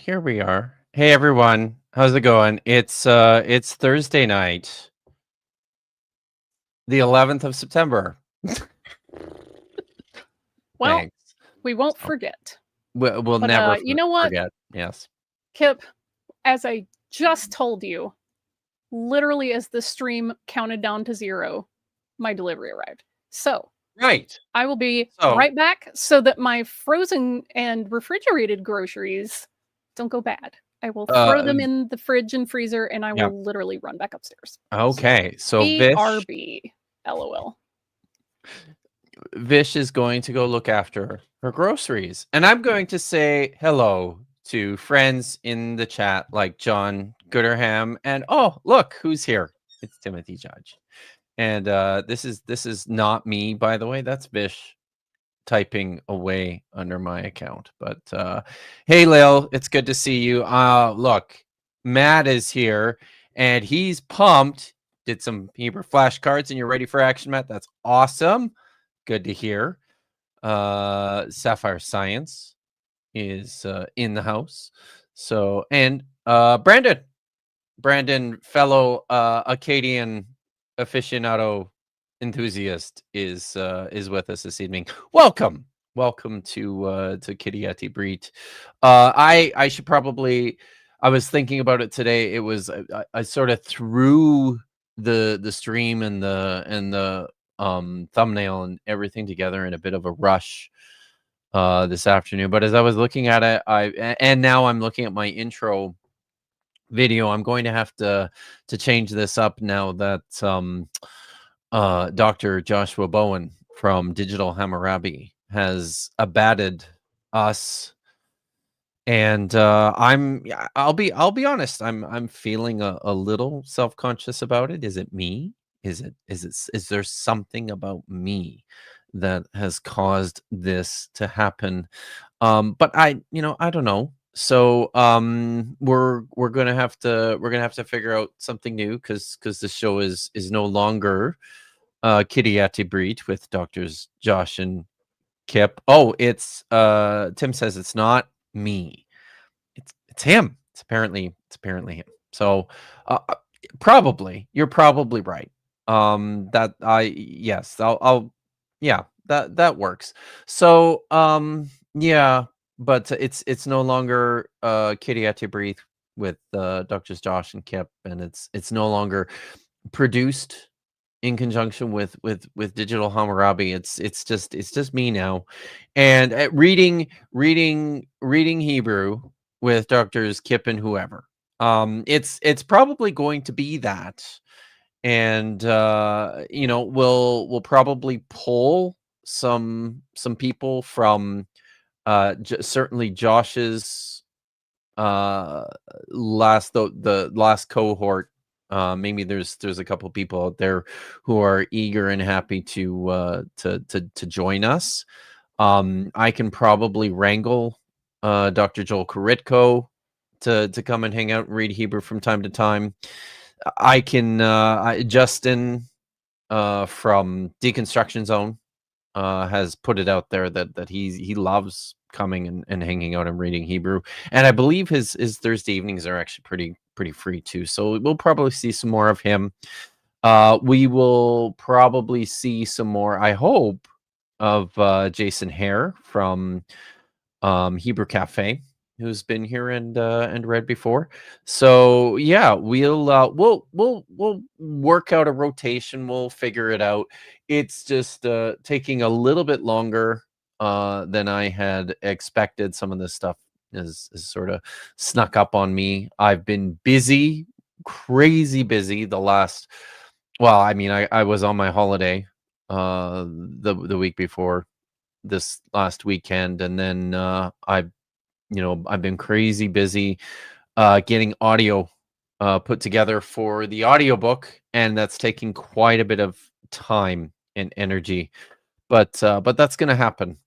here we are. Hey everyone, how's it going? It's Thursday night, the 11th of September. Well, Thanks. we won't So, forget. we'll But, never you know what? forget. Yes. Kip, as I just told you, literally as the stream counted down to 0, my delivery arrived. So Right. I will be So right back so that my frozen and refrigerated groceries don't go bad. I will throw them in the fridge and freezer, and I yeah. will literally run back upstairs. Okay. So Vish BRB. LOL. is going to go look after her groceries, and I'm going to say hello to friends in the chat like John Gooderham, and oh look who's here! It's Timothy Judge. And this is not me, by the way. That's Vish typing away under my account. But hey, Lil, it's good to see you. Look, Matt is here, and he's pumped. Did some Hebrew flashcards, and you're ready for action, Matt. That's awesome. Good to hear. Sapphire Science is in the house. So, and Brandon, fellow Acadian aficionado enthusiast is with us this evening. Welcome to Kitty Ibrit. I should probably. I was thinking about it today. It was I sort of threw the stream and the thumbnail and everything together in a bit of a rush this afternoon. But as I was looking at it, and now I'm looking at my intro video. I'm going to have to change this up now that Dr. Joshua Bowen from Digital Hammurabi has abated us, and I'll be honest. I'm feeling a little self-conscious about it. Is it me? Is there something about me that has caused this to happen? But I don't know. So we're gonna have to figure out something new because the show is no longer Kitty at Ibrit with doctors Josh and Kipp. Oh, it's Tim says it's not me. It's him. It's apparently him. So probably you're probably right. That yes, I'll yeah, that works. So yeah, but it's no longer Kitty at Breathe with Doctors Josh and Kipp, and it's no longer produced in conjunction with Digital Hammurabi. It's just me now, and reading Hebrew with Doctors Kipp and whoever. It's probably going to be that, and we'll probably pull some people from certainly Josh's the last cohort. Maybe there's a couple people out there who are eager and happy to join us. I can probably wrangle Dr. Joel Koritko to come and hang out and read Hebrew from time to time. I can Justin from Deconstruction Zone has put it out there that he loves coming and hanging out and reading Hebrew, and I believe his Thursday evenings are actually pretty free too. So we'll probably see some more of him. We will probably see some more, I hope, of Jason Hare from Hebrew Cafe, who's been here and read before. So yeah, we'll work out a rotation. We'll figure it out. It's just taking a little bit longer than I had expected. Some of this stuff is sort of snuck up on me. I've been busy, crazy busy the last. Well, I mean, I was on my holiday the week before this last weekend, and then I've been crazy busy getting audio put together for the audiobook, and that's taking quite a bit of time and energy. But that's going to happen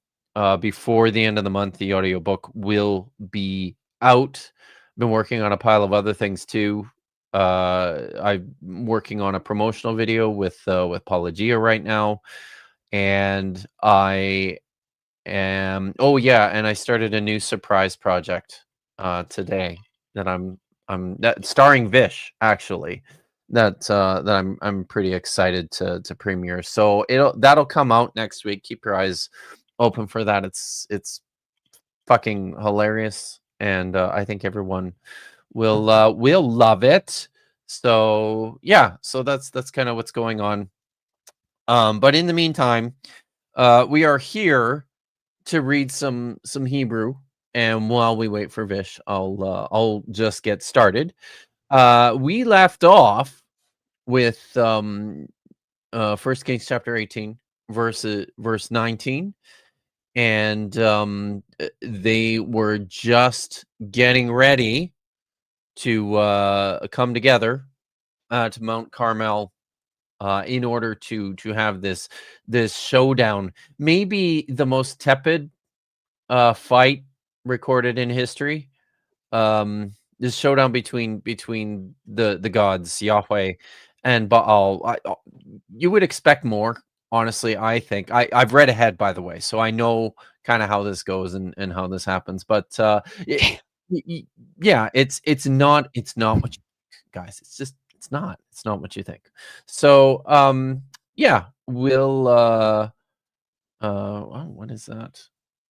before the end of the month. The audiobook will be out. I've been working on a pile of other things too. I'm working on a promotional video with Paula Gia right now, and I am. Oh yeah, and I started a new surprise project today that I'm that starring Vish actually that I'm pretty excited to premiere. So that'll come out next week. Keep your eyes open for that. It's fucking hilarious, and I think everyone will love it. So yeah, so that's kind of what's going on. But in the meantime, we are here to read some Hebrew, and while we wait for Vish, I'll just get started. We left off with 1 Kings chapter 18, verse 19, and they were just getting ready to come together to Mount Carmel in order to have this showdown, maybe the most tepid fight recorded in history. This showdown between the gods Yahweh and Baal. You would expect more, honestly. I think I've read ahead, by the way, so I know kind of how this goes and how this happens. But yeah, it's not what you think, guys. It's not what you think. So yeah, we'll oh, what is that?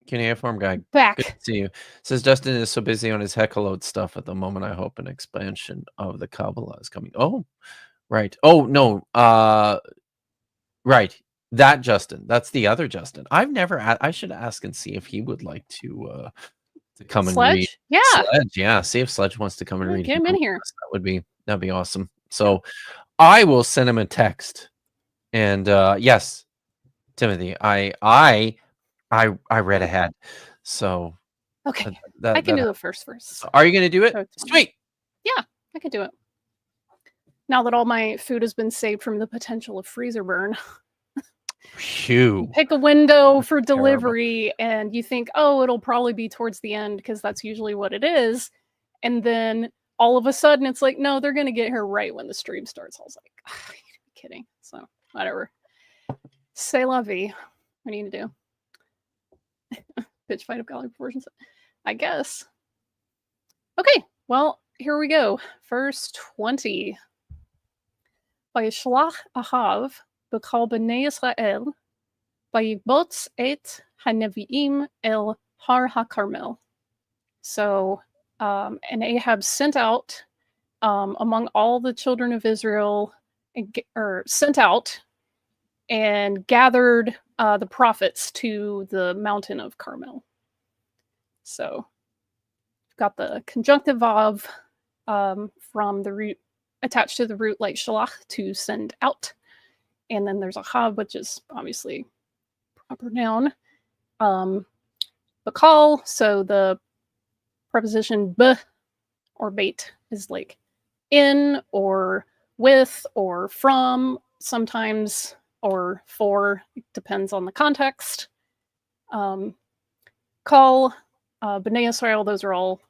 Kenny Farm guy. Good Back. to see you. Says Justin is so busy on his Hecaload stuff at the moment. I hope an expansion of the Kabbalah is coming. Oh, right. Oh no. Right. That Justin. That's the other Justin. I've never. I should ask and see if he would like to come and read. Sledge? Yeah. Sledge. Yeah. See if Sledge wants to come and read. Get him in here. That'd be awesome. So I will send him a text. And yes, Timothy, I read ahead, so okay. I can do the first verse. Are you going to do it? Sweet. Yeah, I can do it. Now that all my food has been saved from the potential of freezer burn. Phew. You pick a window for delivery, and you think, oh, it'll probably be towards the end because that's usually what it is. And then all of a sudden, it's like, no, they're going to get here right when the stream starts. I was like, oh, you're kidding. So whatever. C'est la vie. What do you need to do? Bitch fight of godly proportions, I guess. Okay, well, here we go. Verse 20. Vayishlach Ahav b'kol b'nei Yisrael vayigbots et haneviim el har haKarmel. So, and Ahab sent out among all the children of Israel, or sent out and gathered the prophets to the mountain of Carmel. So, got the conjunctive of from the root attached to the root like shalach, to send out, and then there's a hav, which is obviously proper noun. Bakal, so the preposition b or bait is like in or with or from, sometimes, or for. It depends on the context. Call, B'nai Israel, those are all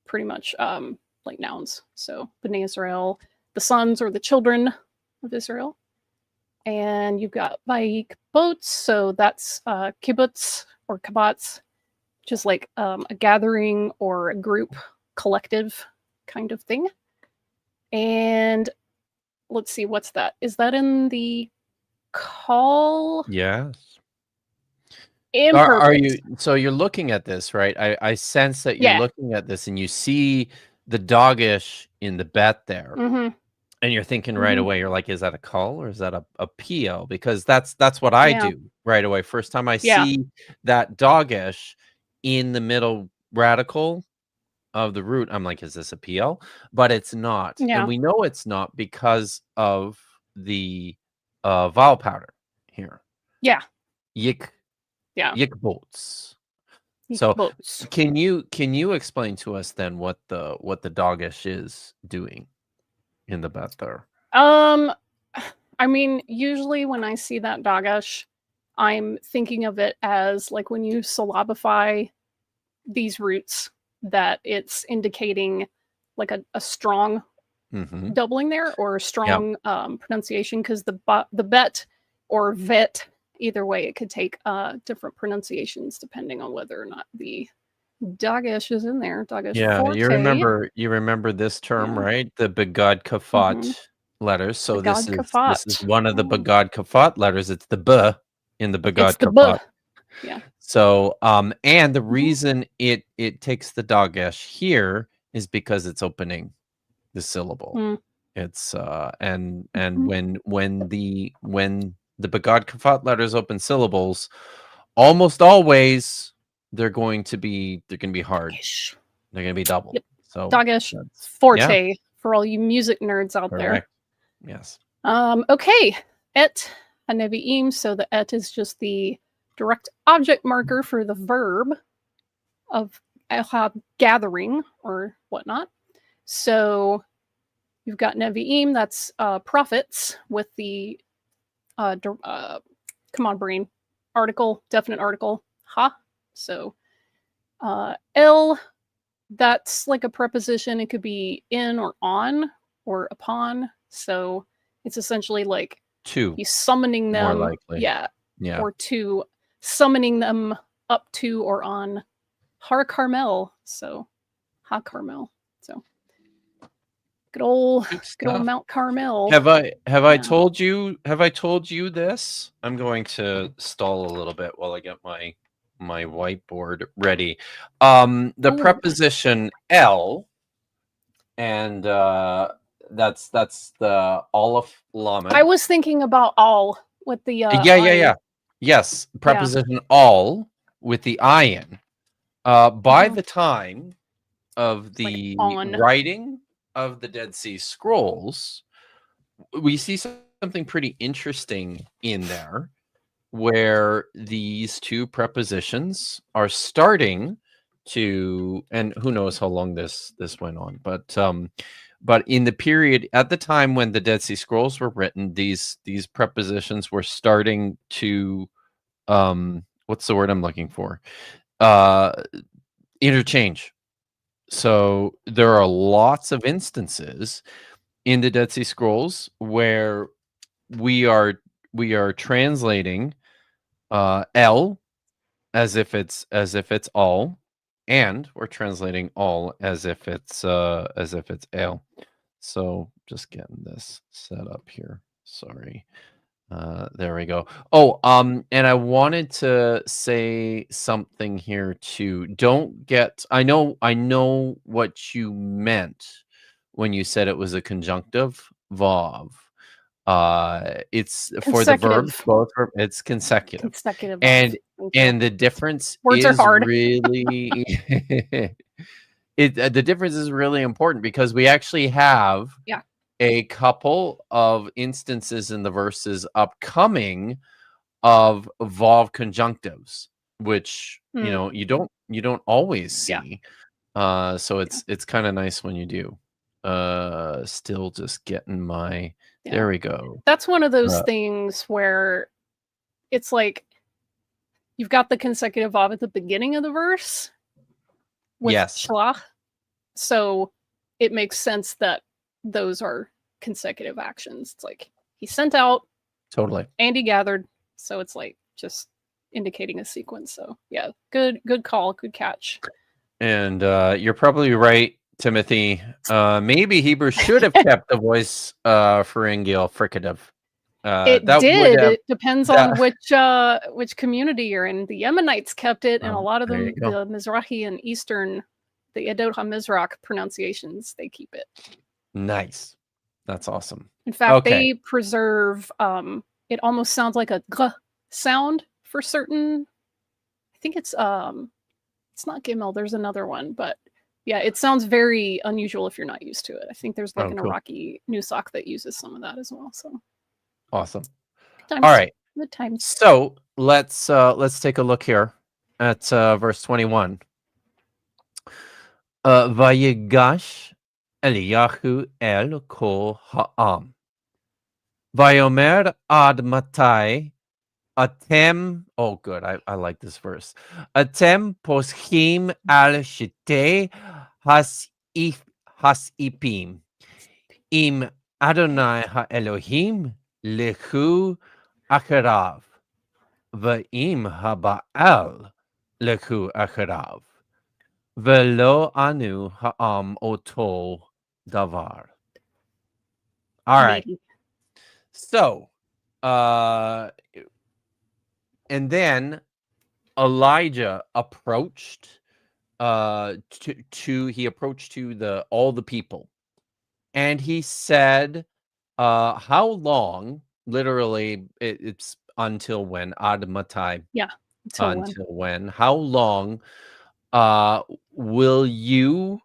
pretty much like nouns. So B'nai Israel, the sons or the children of Israel. And you've got Vayik boats, so that's kibbutz or kabatz, just like a gathering or a group, collective kind of thing. And let's see, what's that? Is that in the call? Yes. Imperfect. Are you? So you're looking at this, right? I sense that you're looking at this, and you see the doggish in the bet there, and you're thinking right away. You're like, is that a call or is that a PL? Because that's what I do right away. First time I see that doggish in the middle radical of the root, I'm like, is this a PL? But it's not, and we know it's not because of the vowel powder here. Yeah. Yik. Yeah. Yikbots. So can you explain to us then what the doggish is doing in the bet there? I mean, usually when I see that doggish, I'm thinking of it as like when you syllabify these roots, that it's indicating like a strong doubling there, or a strong pronunciation, because the bet or vet, either way, it could take different pronunciations depending on whether or not the Dagesh is in there. Dagesh Yeah, forte. you remember this term, Yeah. right? The Begad Kafat Mhm. letters. So Begad this is Kafat. one of the Oh. Begad Kafat letters. It's the B in the It's Begad the B. Kafat. Yeah. So and the Mhm. reason it takes the Dagesh here is because it's opening the syllable. Mm. It's and Mhm. when the Begad Kafat letters open syllables, almost always they're going to be hard. Dagesh. They're going to be double. Yep. So Dagesh that's forte for all you music nerds out there. correct. Yes. Okay. Et haneviim. So the et is just the direct object marker for the verb of gathering or whatnot. So you've got neviim, that's prophets with the come on brain, article, definite article, ha. So el, that's like a preposition. It could be in or on or upon. So it's essentially like Two, he's summoning more them. likely. Yeah. Yeah. Or to summoning them up to or on Har Carmel. So Ha Carmel. So good old Mount Carmel. Have I Yeah. told you this? I'm going to stall a little bit while I get my whiteboard ready. The preposition el, and that's the Aleph Lamed. I was thinking about all with the yeah. Yes, preposition all with the ayin. By the time of It's like the on. writing of the Dead Sea Scrolls, we see something pretty interesting in there, where these two prepositions are starting to, and who knows how long this went on, but in the period at the time when the Dead Sea Scrolls were written, these prepositions were starting to what's the word I'm looking for? Interchange. So there are lots of instances in the Dead Sea Scrolls where we are translating el as if it's all, and we're translating all as if it's el. So just getting this set up here. Sorry. There we go. Oh, and I wanted to say something here too. Don't get, I know what you meant when you said it was a conjunctive vav. It's for the verbs, both it's consecutive. And the difference words is are hard. really the difference is really important because we actually have a couple of instances in the verses upcoming of vav conjunctives, which you don't always see. So it's kind of nice when you do. Still just getting my there we go. That's one of those things where it's like you've got the consecutive vav at the beginning of the verse with shlach, so it makes sense that those are consecutive actions. It's like he sent out, totally, and he gathered, so it's like just indicating a sequence. So yeah, good call, good catch. And you're probably right, Timothy. Maybe Hebrew should have kept the voice pharyngeal fricative. It did. It depends on which community you're in. The Yemenites kept it, and a lot of them, the Mizrahi and Eastern, the Edot HaMizrach pronunciations, they keep it. Nice. That's awesome. In fact, they preserve, it almost sounds like a g sound for certain. I think it's not Gimel, there's another one, but yeah, it sounds very unusual if you're not used to it. I think there's like an Iraqi Nusach that uses some of that as well. So awesome. All right. Good times. So let's take a look here at verse 21. Vayigash Eliyahu el kol ha'am. Vayomer ad matai atem. Oh, good. I like this verse. Atem poschim al shite hasipim. Im Adonai ha'Elohim lechu acharav. Va'im haba'al lechu acharav. Velo anu ha'am oto davar. All right. Maybe. So, and then Elijah approached he approached to all the people, and he said, how long, literally it's until when, ad matai, Yeah. Until when? until when, how long will you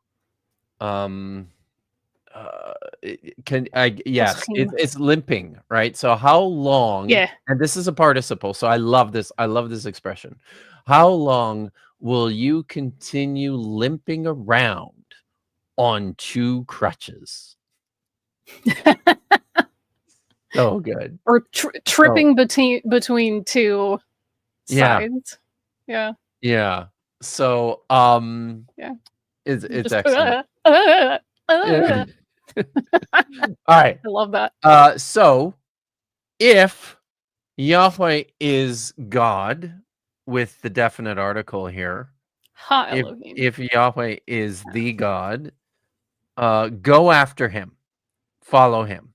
yes, Oskim. it's limping, right? So how long, Yeah. and this is a participle, so I love this expression. How long will you continue limping around on two crutches? So good. Or So tripping between two yeah, sides. Yeah. yeah. So Yeah. it's Just excellent. I Yeah. All right. love that. So if Yahweh is God with the definite article here, Ha Elohim. if Yahweh is the God, go after him, follow him.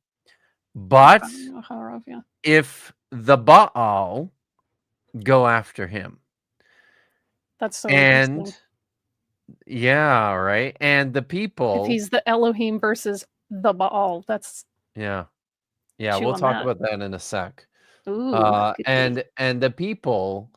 But Yeah. if the Baal, go after him. That's so And interesting. yeah, right. And the people, If he's the Elohim versus the Baal, that's yeah, chew we'll on talk that. about that in a sec. Ooh, goody. And the people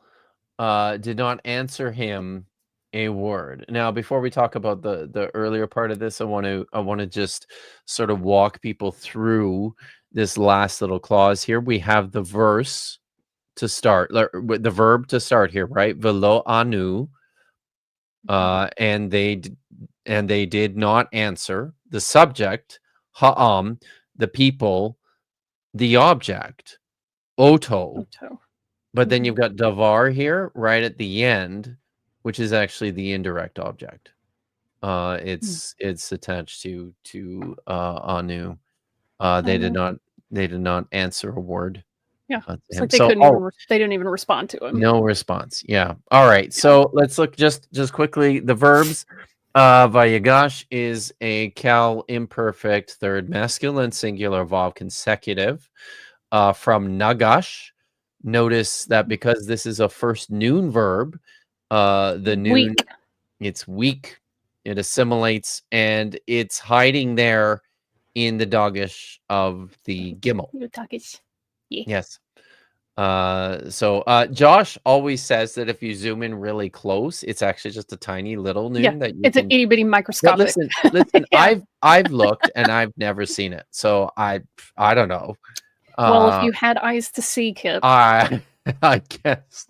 did not answer him a word. Now, before we talk about the earlier part of this, I want to just sort of walk people through this last little clause here. We have the verse to start, the verb to start here, right? Velo anu, and they did not answer. The subject, ha'am, the people, the object, oto. But then you've got davar here right at the end, which is actually the indirect object. It's attached to anu. They did not answer a word. Yeah, it's him. like they So couldn't even. They didn't even respond to him. no response. Yeah. All right. So let's look just quickly the verbs. Vayigash is a cal imperfect third masculine singular vowel consecutive from nagash. Notice that because this is a first noon verb, the noon, it's weak, it assimilates, and it's hiding there in the dagish of the gimel. Yes. So Josh always says that if you zoom in really close, it's actually just a tiny little noon that you it's can. an itty bitty microscopic. But listen, I've looked and I've never seen it, so I don't know. Well, if you had eyes to see, Kipp. I guess.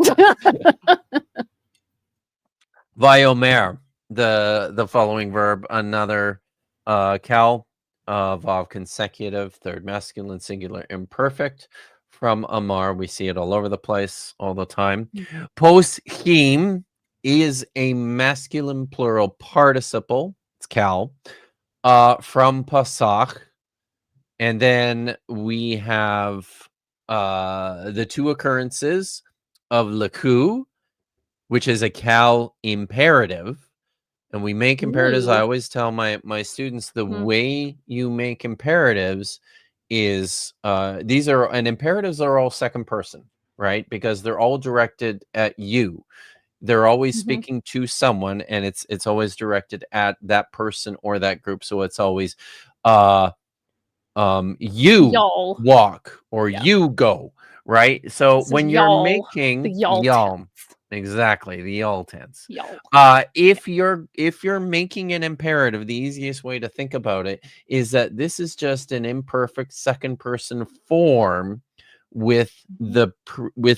Viomer, the following verb, another cal of consecutive third masculine singular imperfect from Amar. We see it all over the place all the time. Post-him is a masculine plural participle. It's cal from Pasach. And then we have the two occurrences of Laku, which is a cal imperative. And we make imperatives. I always tell my students the way you make imperatives is these are, and imperatives are all second person, right? Because they're all directed at you. They're always speaking to someone, and it's always directed at that person or that group. So it's always you y'all walk or you go, right? So when you're making the y'all tense. Exactly, the y'all tense. Y'all. If you're making an imperative, the easiest way to think about it is that this is just an imperfect second person form with the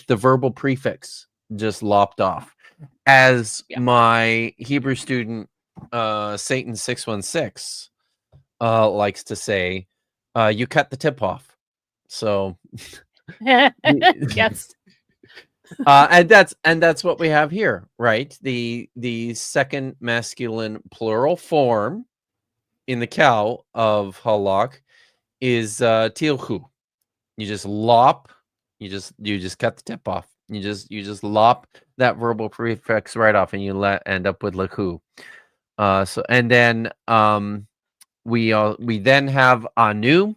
verbal prefix just lopped off. As my Hebrew student Satan 616 likes to say, you cut the tip off. So yes. And that's what we have here, right? The second masculine plural form in the cow of halak is tilchu. You just lop, you just cut the tip off. You just lop that verbal prefix right off, and you end up with laku. So and then we then have Anu,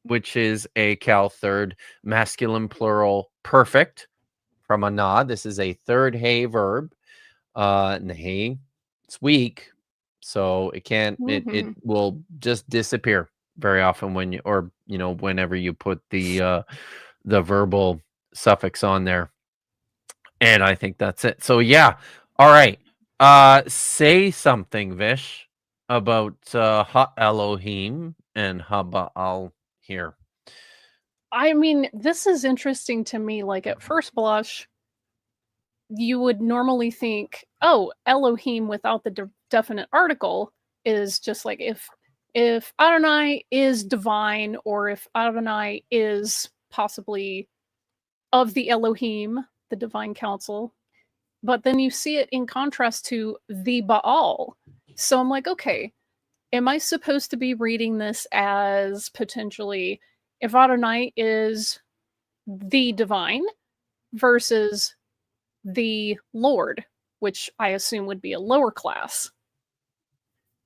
which is a Cal third masculine plural perfect from Ana. This is a third hey verb. And the hey, it's weak, so it can't. It will just disappear very often when you, or whenever you put the verbal suffix on there. And I think that's it. So yeah, all right. Say something, Vish, about Ha Elohim and Ha Baal here. I mean, this is interesting to me. Like, at first blush, you would normally think, oh, Elohim without the definite article is just like if Adonai is divine, or if Adonai is possibly of the Elohim, the divine council. But then you see it in contrast to the Baal. So I'm like, okay, am I supposed to be reading this as potentially if Adonai is the divine versus the Lord, which I assume would be a lower class?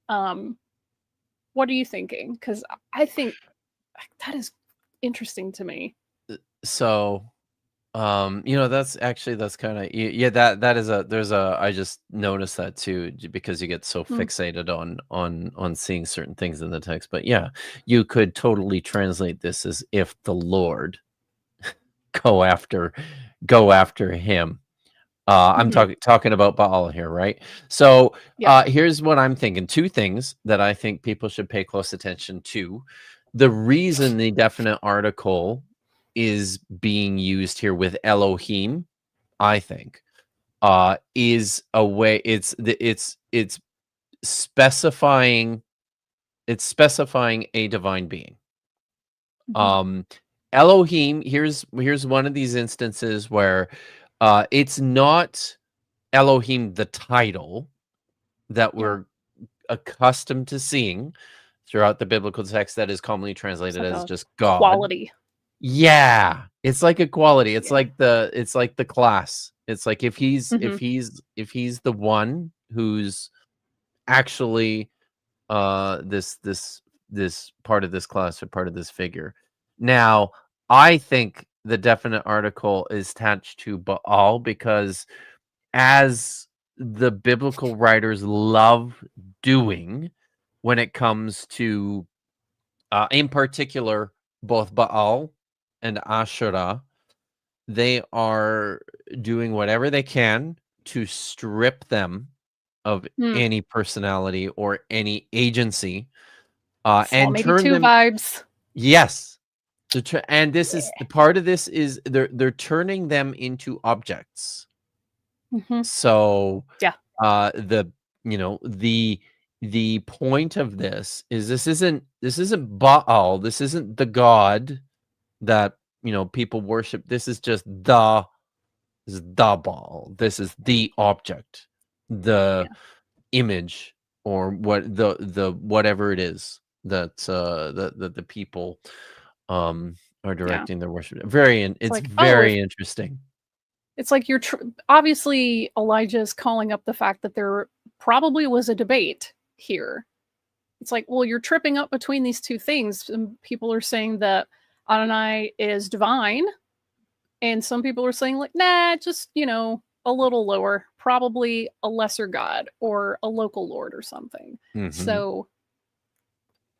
What are you thinking? Because I think that is interesting to me. So that's kind of, yeah, that is I just noticed that too, because you get so fixated on seeing certain things in the text. But yeah, you could totally translate this as if the Lord go after him. I'm talking about Baal here, right? So here's what I'm thinking. Two things that I think people should pay close attention to. The reason the definite article is being used here with Elohim, I think, is a way it's specifying a divine being. Elohim, here's one of these instances where it's not Elohim the title that we're accustomed to seeing throughout the biblical text that is commonly translated as just God. Quality. Yeah, it's like a quality. It's like the class. It's like if he's the one who's actually this part of this class or part of this figure. Now, I think the definite article is attached to Baal because, as the biblical writers love doing when it comes to, in particular, both Baal and Asherah, they are doing whatever they can to strip them of any personality or any agency, and turn them vibes. Yes, and this is the part of this is they're turning them into objects. So the point of this is this isn't Baal. This isn't the god that people worship. This is just the Baal. This is the object, the image, or what the whatever it is that the people are directing their worship. It's very interesting. It's like you're obviously Elijah's calling up the fact that there probably was a debate here. It's like, well, you're tripping up between these two things. And people are saying that Adonai is divine, and some people are saying like, nah, just a little lower, probably a lesser god or a local lord or something. So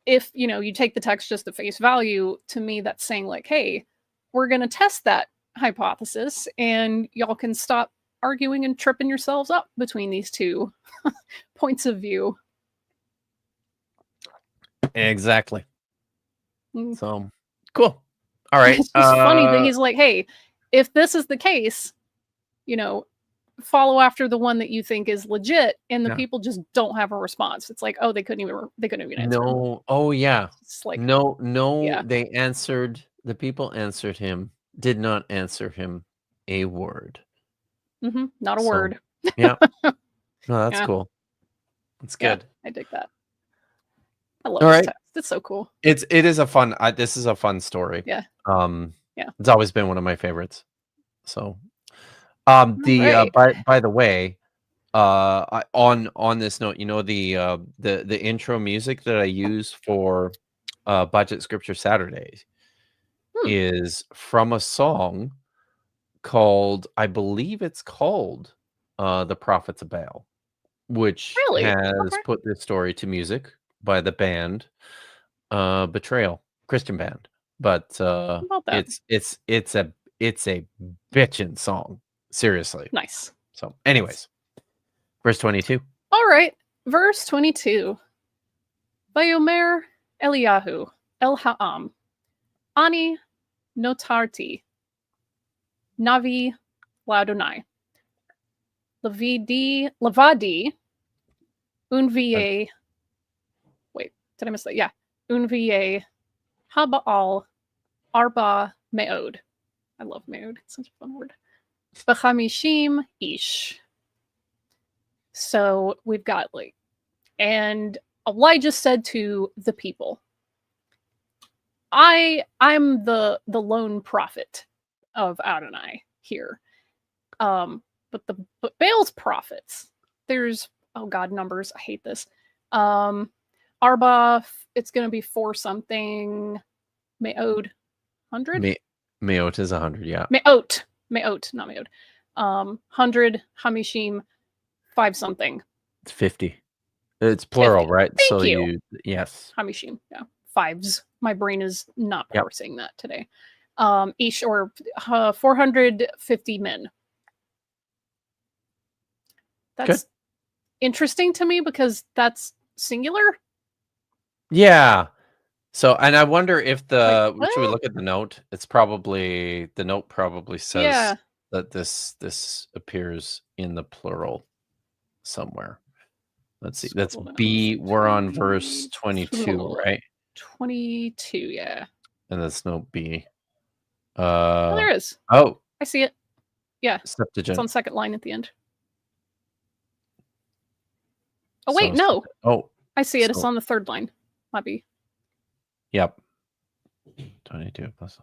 if you take the text just at face value, to me that's saying like, hey, we're going to test that hypothesis, and y'all can stop arguing and tripping yourselves up between these two points of view. Exactly. So cool. All right. It's just funny that he's like, hey, if this is the case, follow after the one that you think is legit, and the people just don't have a response. It's like, oh, they couldn't even answer. No. Oh yeah. It's like no. Yeah. They answered. The people answered him. Did not answer him a word. Not a word. Yeah. No, that's cool. It's good. I dig that. I love this text. It's so cool. It is a fun. This is a fun story. Yeah. It's always been one of my favorites. So, by the way, on this note, the intro music that I use for Budget Scripture Saturdays is from a song called, I believe it's called The Prophets of Baal, which Really? has Okay. put this story to music by the band Betrayal, Christian band. But About that. it's a bitchin' song. Seriously. Nice. So anyways, verse 22. All right. Verse 22. Vayomer Eliyahu El Ha'am Ani Notarti Navi Ladonai Lavadi Unviye. Wait, did I miss that? Yeah. Unviye Habaal Arba Meod. I love Meod. It's such a fun word. B'chamishim ish. So we've got and Elijah said to the people, I'm the lone prophet of Adonai here. But Baal's prophets, there's, oh God, numbers. I hate this. Arba, it's going to be 4 something. Me'od, 100? Meot is 100, yeah. Me'ot, not Me'od. 100, Hamishim, 5 something. It's 50. It's plural, 50. right? Thank So you. Yes. Hamishim, yeah. 5s. My brain is not parsing that today. Ish, or 450 men. That's Good. interesting to me because that's singular. Yeah. So, and I wonder if should we what? look at the note? The note probably says that this appears in the plural somewhere. Let's see. That's B. We're on verse 22, right? 22, yeah. And that's note B. Oh, there is. Oh, I see it. Yeah. Septuagint. It's on the second line at the end. Oh, wait, no. Oh, I see it. It's on the third line. Might be. Yep. 22 plus.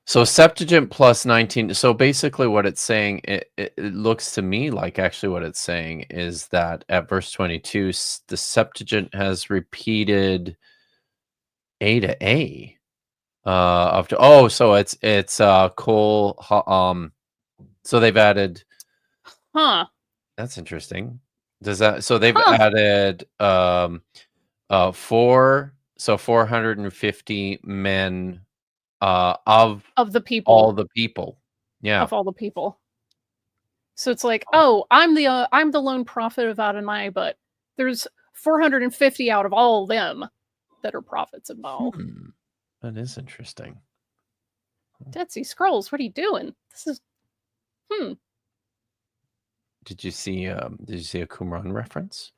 So Septuagint plus 19. So basically what it's saying, it looks to me like actually what it's saying is that at verse 22, the Septuagint has repeated A to A. So it's Kol so they've added. Huh. That's interesting. Does that, so they've added 450 men of the people. All the people. Yeah. Of all the people. So it's like, oh, I'm the lone prophet of Adonai, but there's 450 out of all of them that are prophets of Baal. That is interesting. Dead Sea Scrolls, what are you doing? This is Did you see a Qumran reference?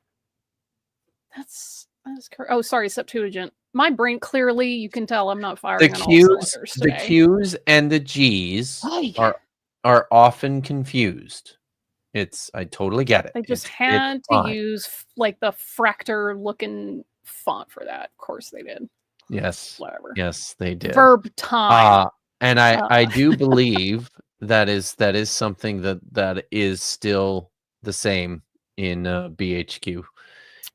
That's correct. Oh, sorry, Septuagint. My brain, clearly, you can tell I'm not firing on all cylinders today. The Q's and the G's are often confused. I totally get it. They just had to use the Fractor looking font for that. Of course they did. Yes. Whatever. Yes, they did. Verb time. And I do believe that is something that is still the same in BHQ.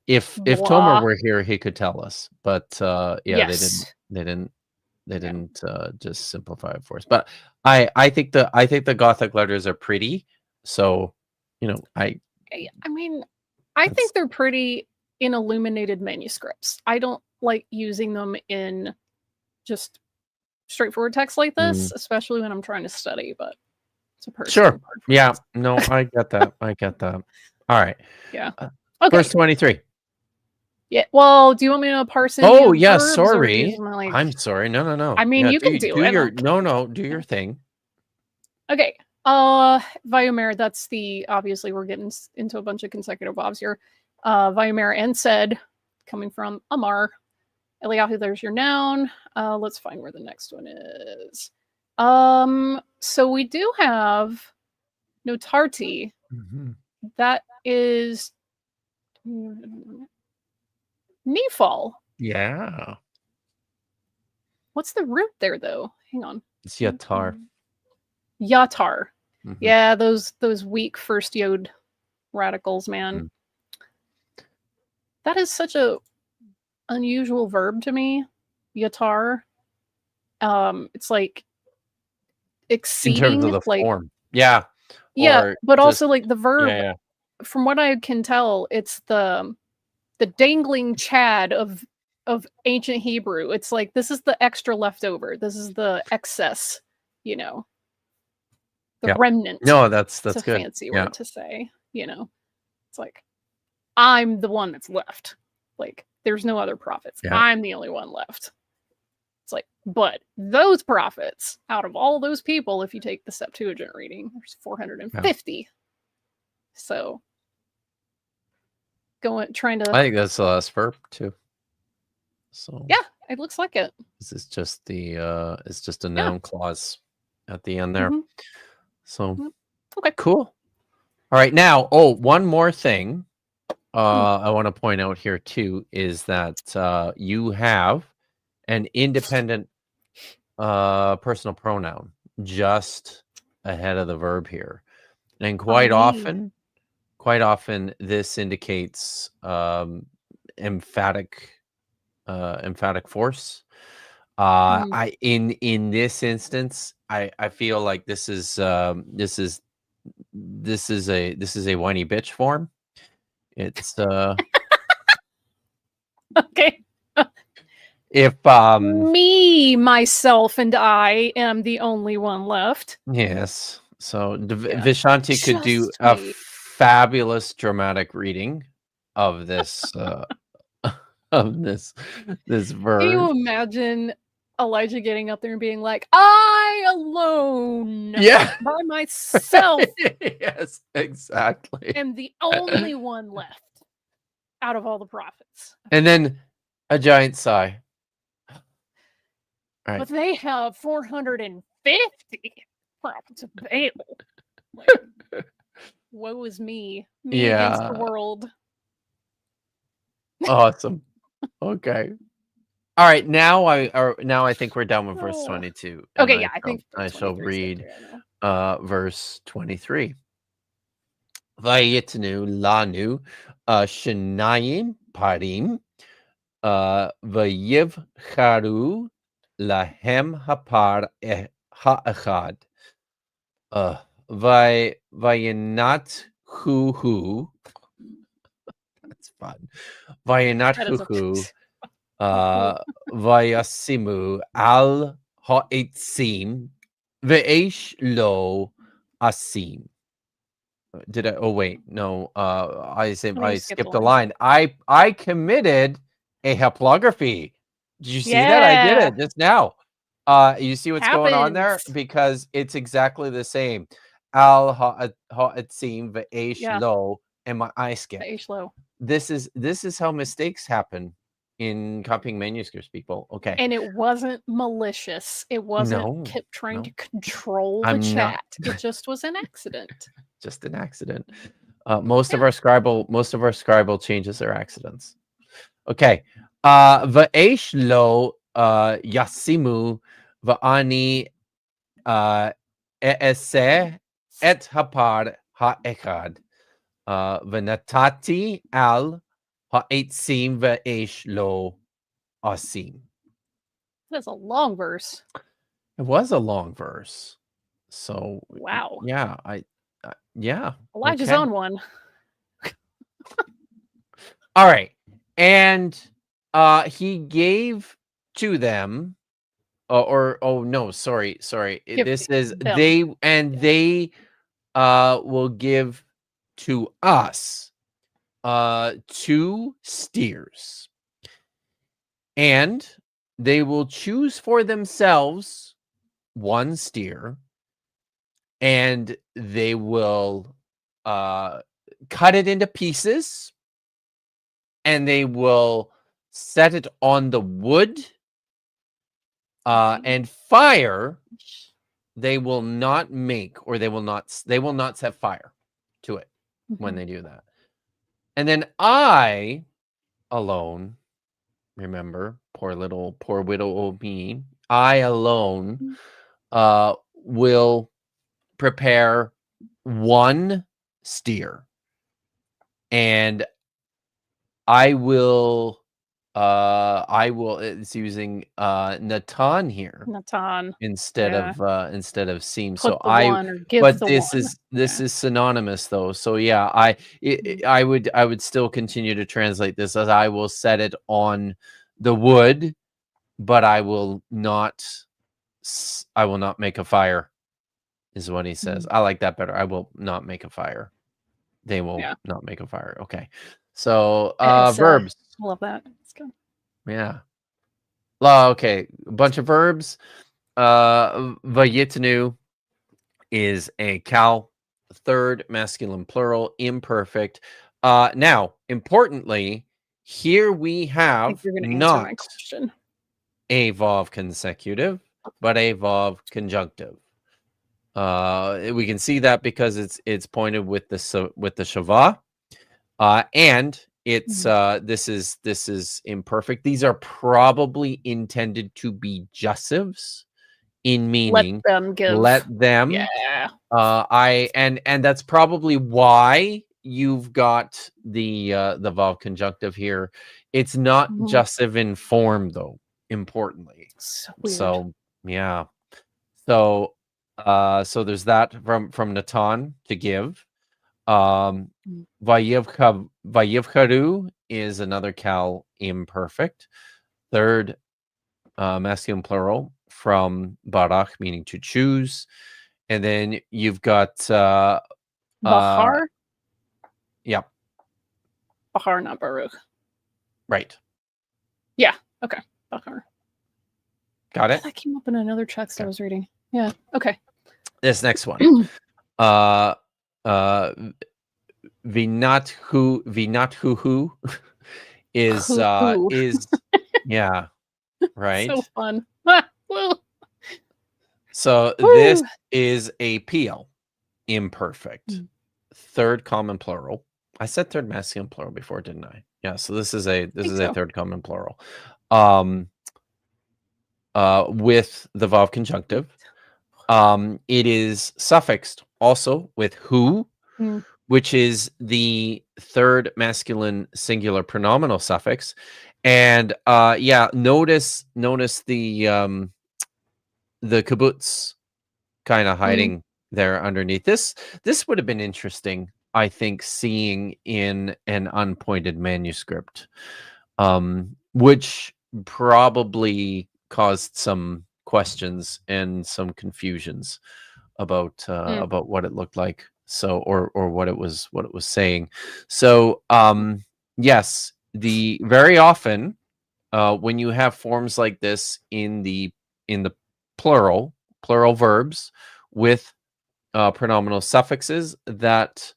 If Tomer were here, he could tell us. But yes. they didn't just simplify it for us. But I think the Gothic letters are pretty. So I think they're pretty in illuminated manuscripts. I don't like using them in just straightforward text like this, especially when I'm trying to study. But it's a personal sure. Yeah. No, I get that. All right. Yeah. Okay. Verse 23. Yeah. Well, do you want me to parse it? Oh, yeah. Sorry. I'm sorry. No. I mean, you can do it. Do your thing. Okay. Vayomer, that's obviously we're getting into a bunch of consecutive vowels here. Vayomer and said, coming from Amar. Eliyahu, there's your noun. Let's find where the next one is. So we do have notarti. That is Nephal. Yeah. What's the root there, though? Hang on. It's yatar. Yatar. Yeah, those weak first yod radicals, man. Mm. That is such a unusual verb to me. Yatar. It's like exceeding, in terms of the like form. Yeah. yeah, Or but just, also like the verb. yeah. From what I can tell, it's the dangling chad of ancient Hebrew. It's like this is the extra leftover. This is the excess, you know, the Yeah. remnant. No, that's It's a good. fancy Yeah. word to say, you know. It's like I'm the one that's left. Like there's no other prophets. Yeah. I'm the only one left. It's like, but those prophets, out of all those people, if you take the Septuagint reading, there's 450. So trying to I think that's the last verb too. So yeah, it looks like it. this is just the it's just a noun clause at the end there. Mhm. So Okay. cool. All right, now, one more thing I want to point out here too is that you have an independent personal pronoun just ahead of the verb here, and quite often this indicates emphatic force. I in this instance, I feel like this is a whiny bitch form. It's Okay. if Me, myself, and I am the only one left. yes, so Yeah. Vishanti could do Just a me. fabulous dramatic reading of this of this Can verb. you imagine Elijah getting up there and being like, I alone Yeah. by myself Yes, exactly. am the only one left out of all the prophets. And then a giant sigh. All right. But they have 450 prophets of Baal. Like, woe is me. Me against the Yeah. world. Awesome. Okay. All right. Now I think we're done with verse 22. and Okay, yeah, I think I shall 23 is good read too, I know. verse 23. Vayitnu lanu shenayim parim vayivcharu lahem hapar ha'achad vayanat hu. That's fun. Vayanat That is hu vayasimu al ha'etzim ve'esh lo asim. Did I? Oh wait, no. I skipped a line. I committed a haplography. Did you see that? I did it just now. You see what's going on there? Because it's exactly the same. Al ha'etzim ve'esh lo, and my I skipped. Ve'esh lo. This is how mistakes happen in copying manuscripts, people. Okay. And it wasn't malicious. It wasn't Kipp trying to control the chat. It just was an accident. Just an accident. Most of our scribal changes are accidents. Okay. Va'esh lo yasimu va'ani e'eseh et hapar ha'echad v'natati al ha'etzim va'esh lo asim. That's a long verse. It was a long verse. So wow. Yeah, yeah. Elijah's on one. All right. And he gave to them sorry. This is them. They will give to us 2 steers. And they will choose for themselves 1 steer, and they will cut it into pieces, and they will set it on the wood, and fire. They will not make, or they will not set fire to it when they do that. And then I alone, remember, poor widow old me, I alone will prepare 1 steer. and I will it's using Natan here Natan. instead of seem. Put So the one or give but the this one. is synonymous though. So yeah, I would still continue to translate this as I will set it on the wood, but I will not make a fire, is what he says. I like that better. I will not make a fire. They will not make a fire. Okay. So verbs. I love that. It's good. Yeah. Okay. A bunch of verbs. Vayitnu is a cow, third masculine plural, imperfect. Now, importantly, here we I think have you're going to answer my not question. a vav consecutive, but a vav conjunctive. We can see that because it's pointed with the shava, and it's this is imperfect. These are probably intended to be jussives in meaning. Let them give. Let them. Yeah. And that's probably why you've got the vav conjunctive here. It's not jussive in form though, importantly. So weird. So yeah. So so there's that from Natan, to give. Vayivcharu is another cal imperfect. Third masculine plural from Barach, meaning to choose. And then you've got Bahar? Yeah. Bahar, not Baruch. Right. Yeah. Okay. Bahar. Got it? That came up in another text I was reading. Yeah. Okay. This next one. Vinathu is yeah, right. So fun. So this is a PL imperfect. Third common plural. I said third masculine plural before, didn't I? Yeah, so this is a third common plural. With the vav conjunctive. It is suffixed also with who, which is the third masculine singular pronominal suffix. And notice the kibbutz kind of hiding there underneath. This would have been interesting, I think, seeing in an unpointed manuscript, which probably caused some questions and some confusions about what it looked like, so or what it was saying. So yes, the very often when you have forms like this in the plural verbs with pronominal suffixes, that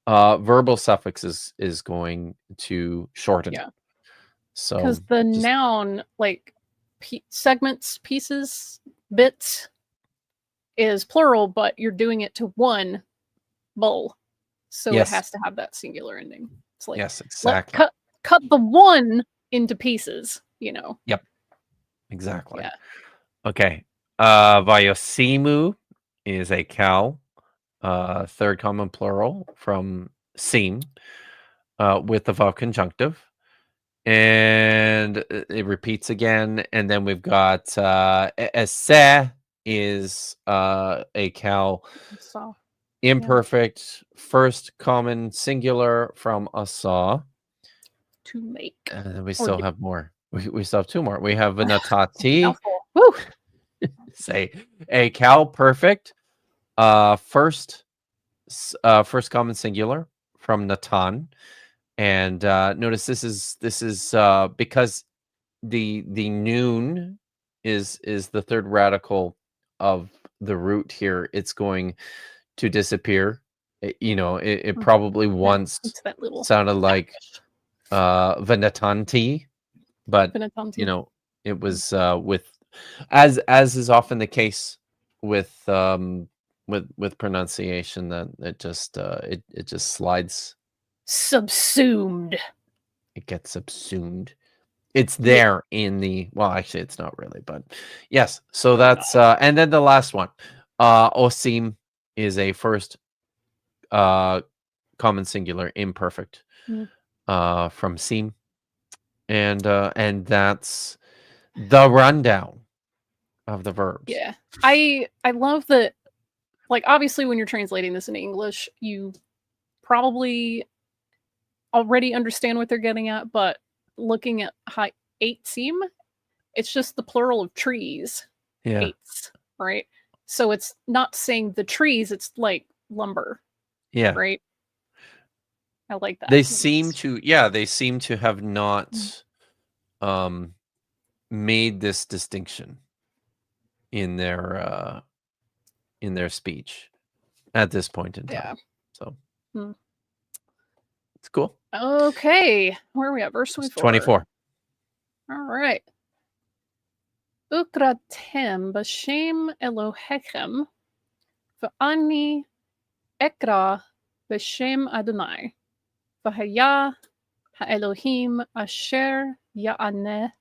verbal suffix is going to shorten. Yeah. So because the noun, like segments, pieces, bits, is plural, but you're doing it to one bowl, so it has to have that singular ending. It's like, yes, exactly. Cut the one into pieces, you know. Yep, exactly. Yeah. Okay. Vayosimu is a cow, third common plural from sim, with the vav conjunctive. And it repeats again. And then we've got ese is a cow, imperfect, first common singular from asa. To make. And we still have more. We still have two more. We have vanatati. Say a cow perfect. First common singular from Natan. And notice this is because the noon is the third radical of the root here. It's going to disappear. It probably once sounded like Venetanti, but it was with as is often the case with pronunciation, that it just slides. Subsumed. It gets subsumed. It's there in the, well, actually it's not really, but yes. So that's and then the last one, osim is a first common singular imperfect from seam, and that's the rundown of the verbs. Yeah. I love that, like, obviously when you're translating this into English, you probably already understand what they're getting at, but looking at how 8 seem, it's just the plural of trees. Yeah. Eights, right? So it's not saying the trees, it's like lumber. Yeah. Right? I like that. They seem to have not made this distinction in their speech at this point in time. Yeah. So Hmm. it's cool. Okay. Where are we at? Verse 24. 24. All right. Ukratem b'shem Elohechem v'ani ekra b'shem Adonai v'haya ha'Elohim asher ya'aneh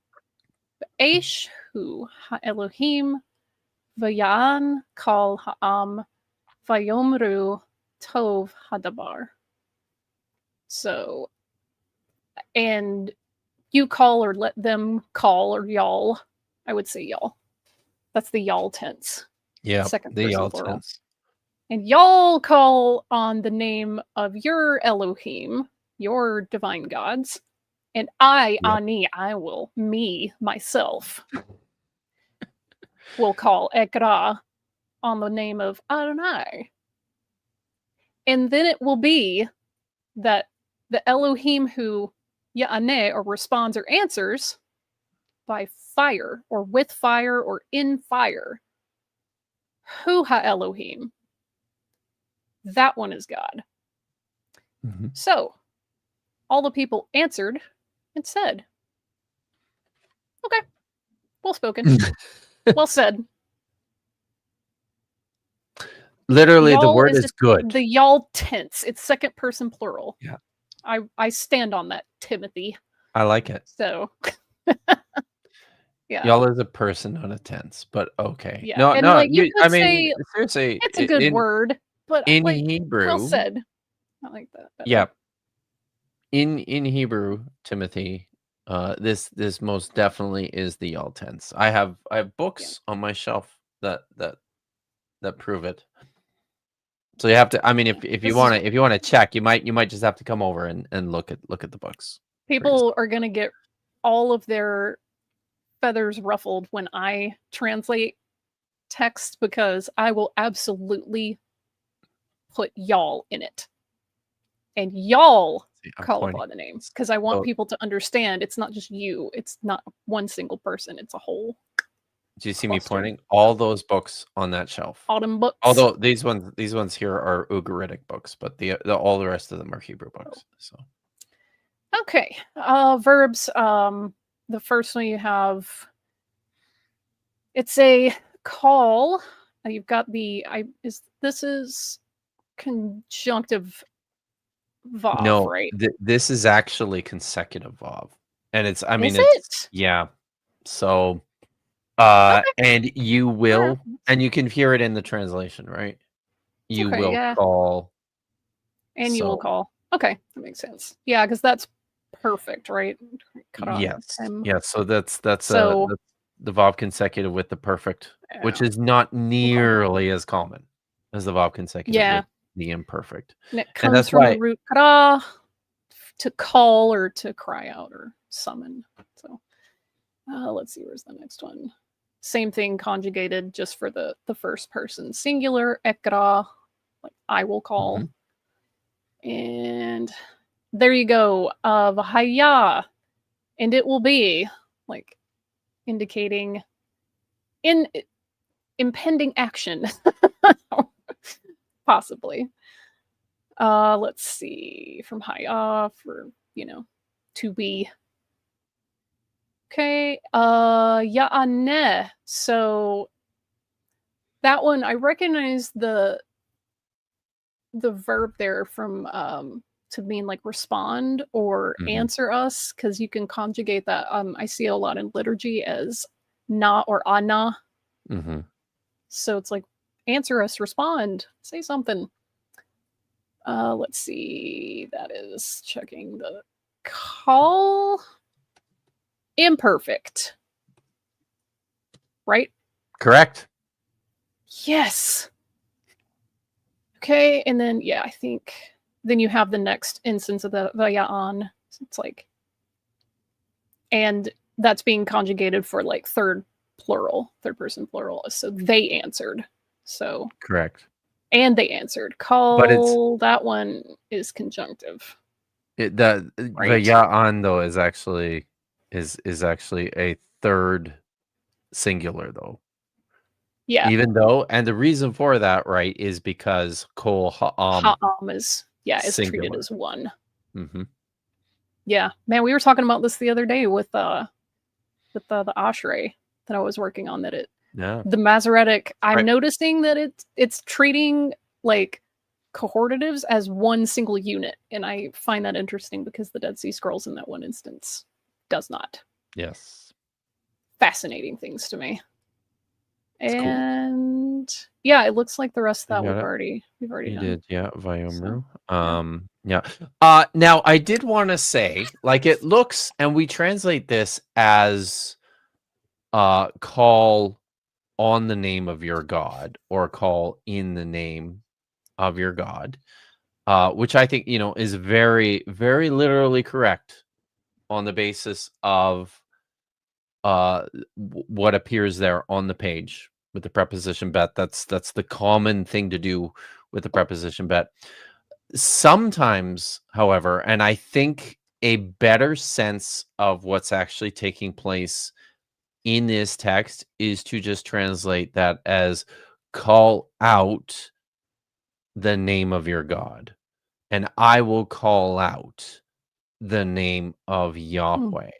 v'esh hu ha'Elohim v'ya'an kol ha'am v'yomru tov hadabar. So, and you call or let them call, or y'all. I would say y'all. That's the y'all tense. Yeah, Second the person y'all plural. tense. And y'all call on the name of your Elohim, your divine gods, and I, Yep. Ani, I will, me, myself, will call Ekra on the name of Adonai. And then it will be that the Elohim who Ya'aneh, or responds or answers by fire, or with fire, or in fire, Hu Ha-Elohim, that one is God. Mm-hmm. So, all the people answered and said, okay, well spoken, well said. Literally, y'all the word is good. The y'all tense. It's second person plural. Yeah. I stand on that, Timothy. I like it. So, yeah. Y'all is a person, not a tense, but okay. Yeah. No, And no. like, you could say seriously, it's a good word, but in like, Hebrew, well said. I like that better. Yeah. In Hebrew, Timothy, this most definitely is the y'all tense. I have books on my shelf that prove it. So you have to. I mean, if you want to check, you might just have to come over and look at the books. People are gonna get all of their feathers ruffled when I translate text, because I will absolutely put y'all in it, and y'all call upon the name, because I want people to understand it's not just you. It's not one single person. It's a whole. Do you see me pointing? All those books on that shelf. Autumn books. Although these ones here are Ugaritic books, but all the rest of them are Hebrew books. So. Okay. Verbs. The first one you have, it's a call. You've got this is conjunctive Vav, no, right? This is actually consecutive Vav. And it's, I mean, yeah. So, okay. and you will, and you can hear it in the translation, right? You will call. And you will call. Okay, that makes sense. Yeah, because that's perfect, right? Yes. Yeah, so that's the Vav consecutive with the perfect, which is not nearly as common as the Vav consecutive with the imperfect. And it comes from the root kara, to call or to cry out or summon. So let's see, where's the next one? Same thing, conjugated just for the first person singular, ekra, like I will call. Mm-hmm. And there you go, v'haya, and it will be, like indicating impending action. Possibly. Let's see, from haya, for, to be. Okay, ya'aneh. So that one, I recognize the verb there from to mean like respond or answer us, because you can conjugate that. I see a lot in liturgy as na or ana. So it's like, answer us, respond, say something. Let's see. That is checking the call. Imperfect. Right? Correct. Yes. Okay, and then I think then you have the next instance of the vaya'an. It's like, and that's being conjugated for like third person plural. So they answered. So Correct. and they answered. But it's Call, that one is conjunctive. the Right. ya'an though is actually a third singular though. Yeah. Even though, and the reason for that, right, is because kol ha'am Ha'am is is treated singular. as one. Mm-hmm. Yeah, man, we were talking about this the other day with the Ashrei that I was working on. That the Masoretic, I'm noticing that it's treating like cohortatives as one single unit, and I find that interesting because the Dead Sea Scrolls in that one instance does not. Yes. Fascinating things to me. It's and cool. Yeah, it looks like the rest of that we've already you done. did, yeah, Vayomru. So, yeah. Now I did want to say, like, it looks, and we translate this as call on the name of your God or call in the name of your God, which I think, is very, very literally correct on the basis of what appears there on the page with the preposition bet. That's the common thing to do with the preposition bet. Sometimes, however, and I think a better sense of what's actually taking place in this text is to just translate that as call out the name of your God, and I will call out the name of Yahweh.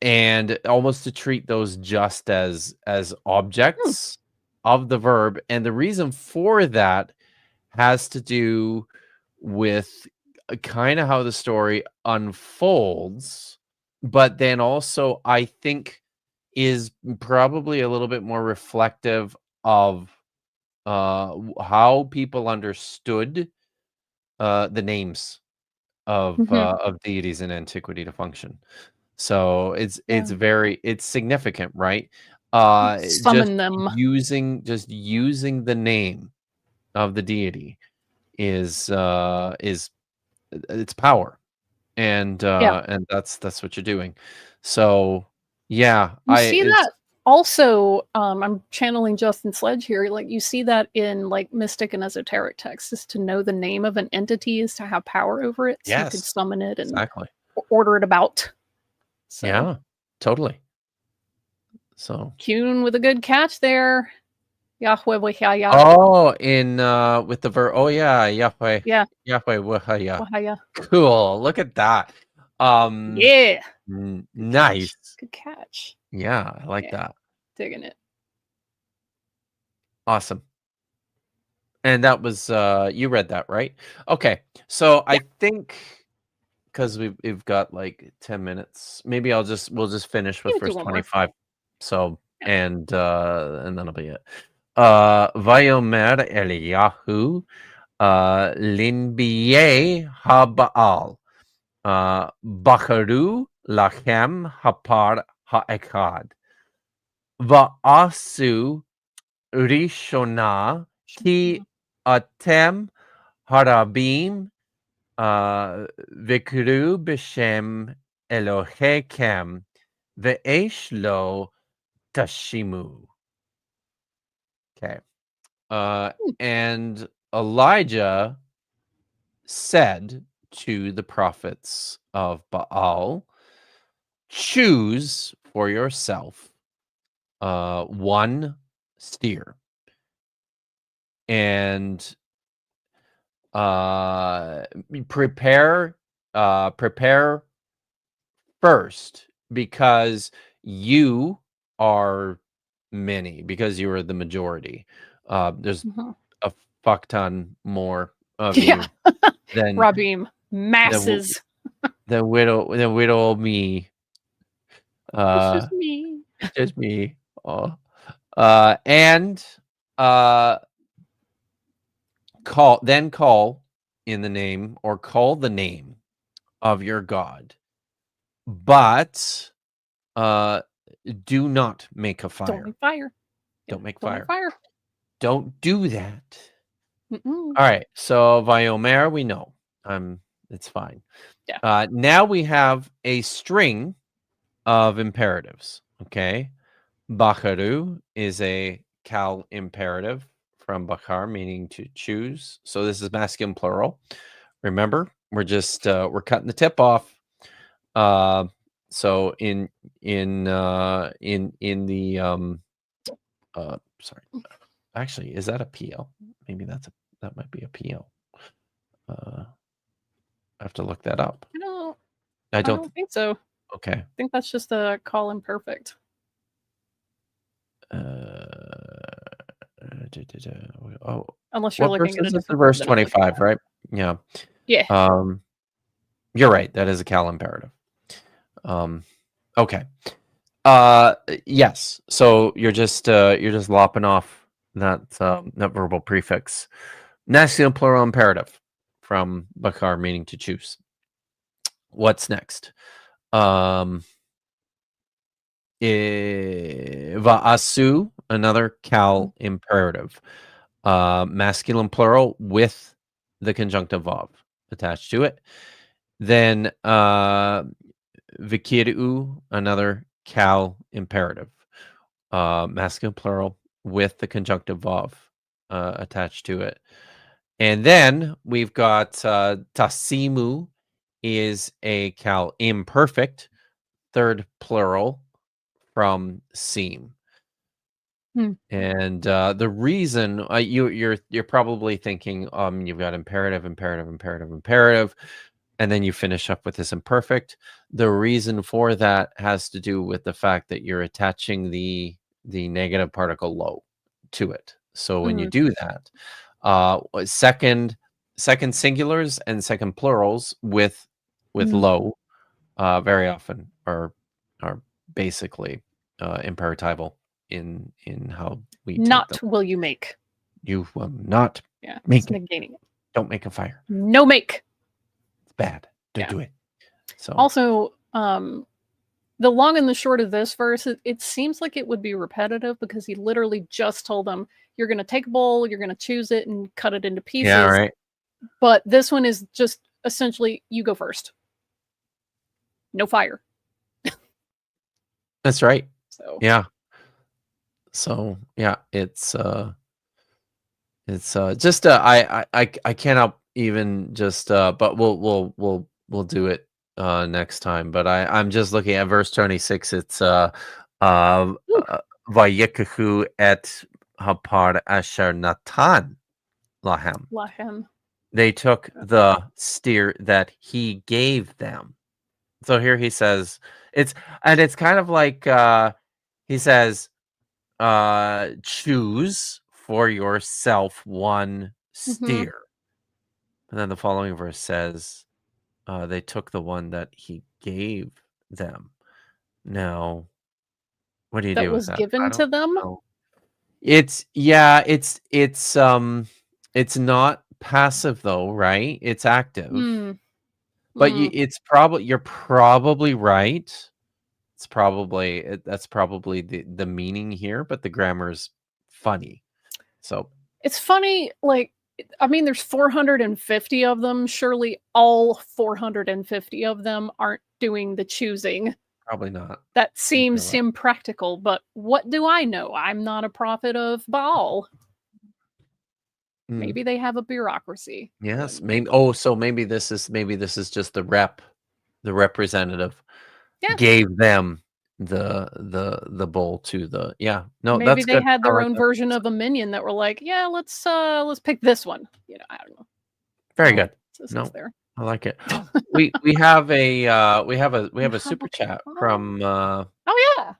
And almost to treat those just as objects of the verb. And the reason for that has to do with kind of how the story unfolds, but then also I think is probably a little bit more reflective of how people understood the names of deities in antiquity to function. So it's significant, right? Summon them. Using the name of the deity is its power, and that's what you're doing. So yeah, you see that also. I'm channeling Justin Sledge here. Like, you see that in like mystic and esoteric texts, is to know the name of an entity is to have power over it. So you could summon it and order it about. So. Yeah, totally. So Kuhn with a good catch there. Yahweh Wahaya. Oh, in with the verb. Oh yeah, Yahweh. Yeah. Yahweh Wahaya. Wahaya. Cool. Look at that. Yeah. Nice. Good catch. Yeah, I like that. Digging it. Awesome. And that was you read that, right? Okay. So I think because we've got like 10 minutes, maybe we'll just finish with verse 25. So and then that'll be it. Vayomer Eliyahu Linbiye HaBaal Bacharu Lachem Hapar HaEkad Va'asu Rishona Ki Atem Harabim Vikru B'Shem Elohechem Ve'esh Lo Tashimu. Okay. And Elijah said to the prophets of Baal, choose for yourself one steer and prepare first, because you are many, because you are the majority. There's a fuck ton more of you than Rabim, masses. The widow me. It's just me. Just me. Oh. And call in the name or call the name of your god, but do not make a Don't fire. make fire. Don't make Don't fire. make fire. Don't do that. Mm-mm. All right. So Vayomer, we know. It's fine. Yeah. Now we have a string of imperatives. Okay. Bacharu is a cal imperative from Bachar, meaning to choose. So this is masculine plural. Remember, we're just we're cutting the tip off. So in the sorry, actually, is that a PL? Maybe that might be a PL. I have to look that up. I don't think so. Okay. I think that's just a call imperfect. Oh, Unless you're what looking verse at a is this? different Verse version of it. 25, right? Yeah. Yeah. You're right. That is a cal imperative. Okay. Yes. So you're just lopping off that verbal prefix. Masculine plural imperative from Bakar, meaning to choose. What's next? Va'asu, another cal imperative. Masculine plural with the conjunctive of attached to it. Then vikiru, another cal imperative. Masculine plural with the conjunctive of attached to it. And then we've got tasimu is a cal imperfect, third plural from seem. And the reason you're probably thinking you've got imperative, and then you finish up with this imperfect. The reason for that has to do with the fact that you're attaching the negative particle low to it. So when you do that, second singulars and second plurals with low very often are basically imperatival in how we take Not them. will you make. You will not make it. negating it. Don't make a fire. No make. It's bad. Don't do it. So also, the long and the short of this verse, it seems like it would be repetitive because he literally just told them, you're going to take a bowl, you're going to choose it and cut it into pieces. yeah, right. But this one is just essentially, you go first. No fire. That's right. So yeah. So yeah, it's just I cannot even just but we'll do it next time. But I'm just looking at verse 26. It's vayikahu et hapar asher natan lahem. They took the steer that he gave them. So here he says it's kind of like he says choose for yourself one steer. And then the following verse says they took the one that he gave them. Now, what do you do with that? That was given to them? Know. It's not passive though, right? It's active. But you're probably right. That's probably the meaning here, but the grammar's funny. So it's funny, like, I mean, there's 450 of them. Surely all 450 of them aren't doing the choosing. Probably not. That seems impractical, but what do I know? I'm not a prophet of Baal. Maybe they have a bureaucracy. Yes, maybe. So maybe this is just the representative gave them the bowl to the maybe that's they good. had their own version of a minion that were like, yeah, let's pick this one. I don't know. Very good. No, there. I like it. we have a super chat from oh yeah,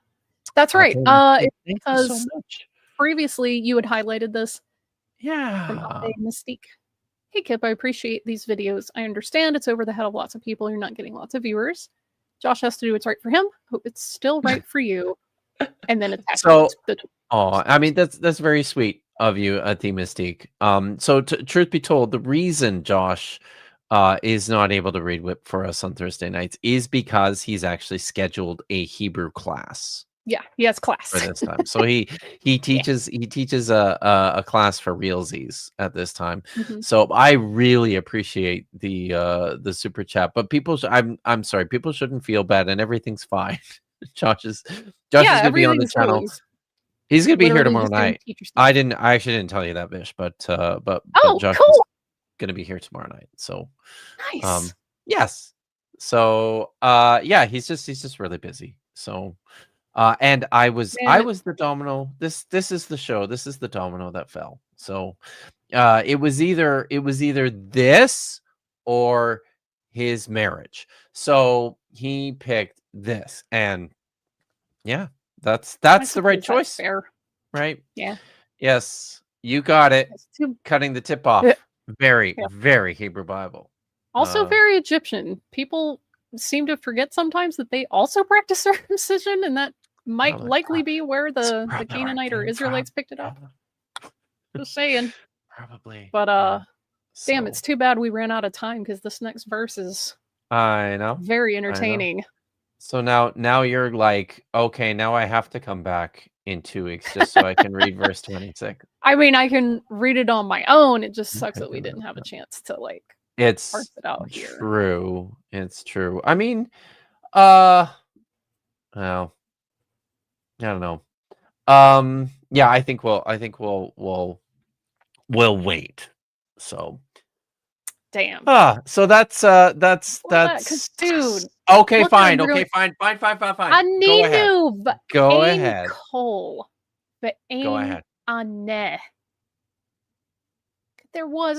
that's right. Because so previously you had highlighted this. From Mystique. Hey Kipp, I appreciate these videos. I understand it's over the head of lots of people. You're not getting lots of viewers. Josh has to do what's right for him. Hope it's still right for you. And then it's so. Oh, I mean that's very sweet. of you, Ati Mystique. So truth be told, the reason Josh is not able to read Whip for us on Thursday nights is because he's actually scheduled a Hebrew class Yeah, he has for class. this time. So he teaches a class for realsies at this time. Mhm. So I really appreciate the super chat. But people, I'm sorry, people shouldn't feel bad, and everything's fine. Josh is Yeah, gonna be on the everything's channel. released. He's gonna be here Literally tomorrow just doing night. teacher stuff. I actually didn't tell you that, Vish, but Oh, Josh is cool! gonna be here tomorrow night. So Nice. yes. So yeah, he's just really busy. So and I was Man, the domino. This is the show. This is the domino that fell. So it was either this or his marriage. So he picked this, and yeah, that's I the right suppose that's choice, fair. right? Yeah. Yes, you got it. It's too Cutting the tip yeah. off. Very, very Hebrew Bible. Also very Egyptian. People seem to forget sometimes that they also practice circumcision, and that might Probably, likely be where it's the probably right Canaanite or thing. Israelites picked it up. Just saying. Probably. But Yeah. damn, So it's too bad we ran out of time because this next verse is I know. very I know. entertaining. So now you're like, okay, now I have to come back in 2 weeks just so I can read verse 26. I mean, I can read it on my own. It just sucks that we didn't have a chance to like It's parse it out here. true. It's true. I mean, well, I don't know. Yeah, I think we'll wait. So Damn. so that's Well, because dude, okay, look at fine. him Okay, really. fine. Go ahead. Aninu Go v'ain ahead. kol Go v'ain ahead. aneh.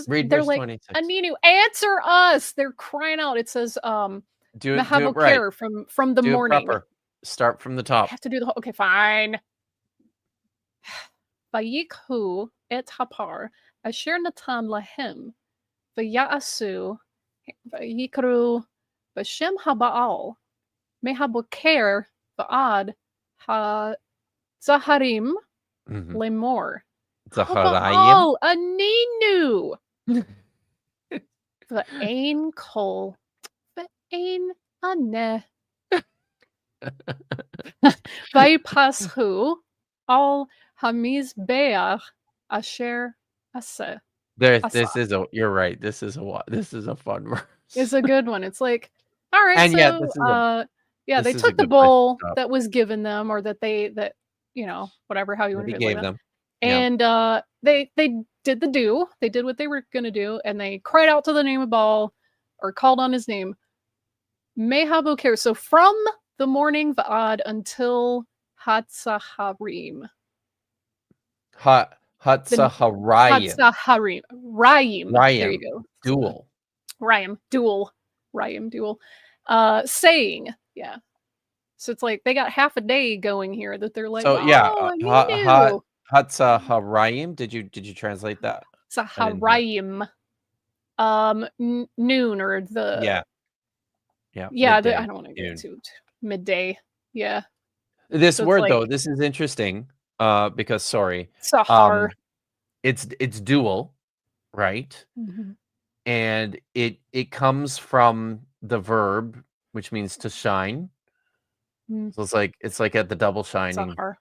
Read They're verse like, 26. Aninu, answer us. They're crying out. It says Do it right. Mehaboker from the Do it morning. proper. Start from the I top. have to do the whole. Okay, fine. Vayikhu et hapar asher natan lahem v'ya'asu vayikru b'shem habaal mehaboker v'ad ha-zaharim Mhm. lemor Zaharayim. habaal aninu v'ain kol v'ain aneh vayipashu al hamizbeach asher aseh. You're right. This is a fun verse. It's a good one. It's like, all right, And yeah, so yeah, they this is a took the good place to bowl stop. that was given them, or that whatever, how you want That to he translate gave that. them. Yeah. And they did the do. They did what they were gonna do, and they cried out to the name of Baal, or called on his name. Mehaboker. So from the morning Va'ad until Hatzaharim. Hatzaharayim. Hatzaharim. Rayim. There you Rayim. go. Dual. Rayim. Dual. Rayim. Dual. Saying. Yeah. So it's like they got half a day going here that they're like, So yeah, oh, Aminu. Hatzaharayim. Did you translate that? Saharayim. Noon, or the Yeah. yeah. I Midday, don't want to noon. get to midday. Yeah. This So word it's though, like this is interesting. Because Sahar. it's dual, right? Mhm. And it comes from the verb, which means to shine. Mm. So it's like at the double shining. Sahar.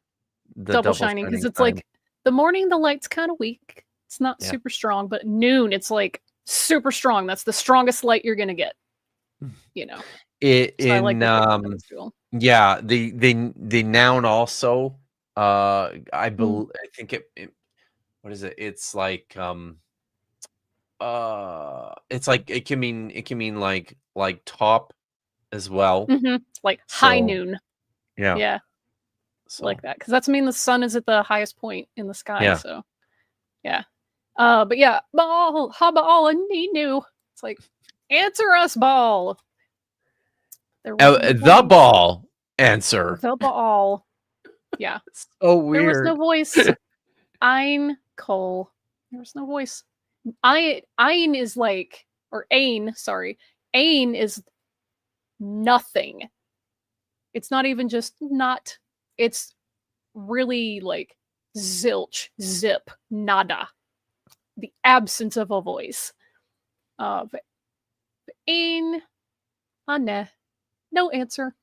The Double shining, because it's time. like the morning the light's kind of weak. It's not Yeah. super strong, but at noon it's like super strong. That's the strongest light you're gonna get. You know. So I like that they called it as dual. Yeah, the noun also I think it what is it? It's like it can mean like top as well. Like high noon. Yeah. Yeah. So Like that, because that's mean the sun is at the highest point in the sky. Yeah. So yeah. But yeah, Baal, Habaal, and Ninu. It's like, answer us, Baal. the ball answer. The Baal. Yeah. So weird. There was no voice. Ein Kol. There was no voice. Ein is like, or Ain, sorry. Ain is nothing. It's not even just not. It's really like zilch, zip, nada. The absence of a voice. Ein, ane. No answer.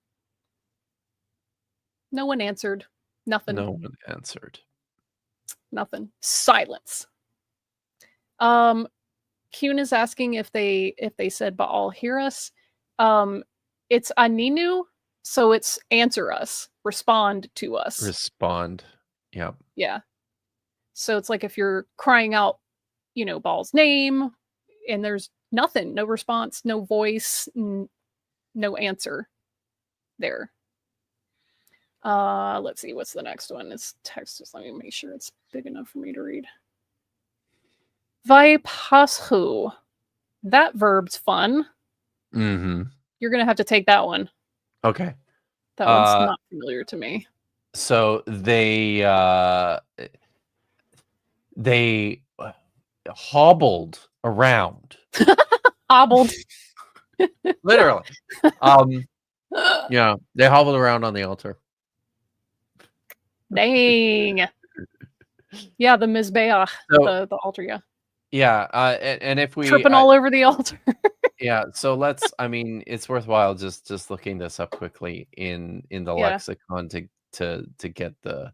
No one answered. Nothing. No one answered. Nothing. Silence. Kuhn is asking if they said Baal hear us. It's Aninu, so it's answer us, respond to us. Respond. Yep. Yeah. So it's like if you're crying out, Baal's name, and there's nothing, no response, no voice, no answer there. Let's see, what's the next one? It's text. Just let me make sure it's big enough for me to read. Vaipashu. That verb's fun. Mm-hmm. You're gonna have to take that one. Okay. That one's not familiar to me. So they hobbled around. Hobbled. Literally. Yeah, they hobbled around on the altar. Dang. Yeah, the Mizbeach, the altar, yeah. Yeah, and if we tripping all over the altar. Yeah, so let's. I mean, it's worthwhile just looking this up quickly in the lexicon to get the.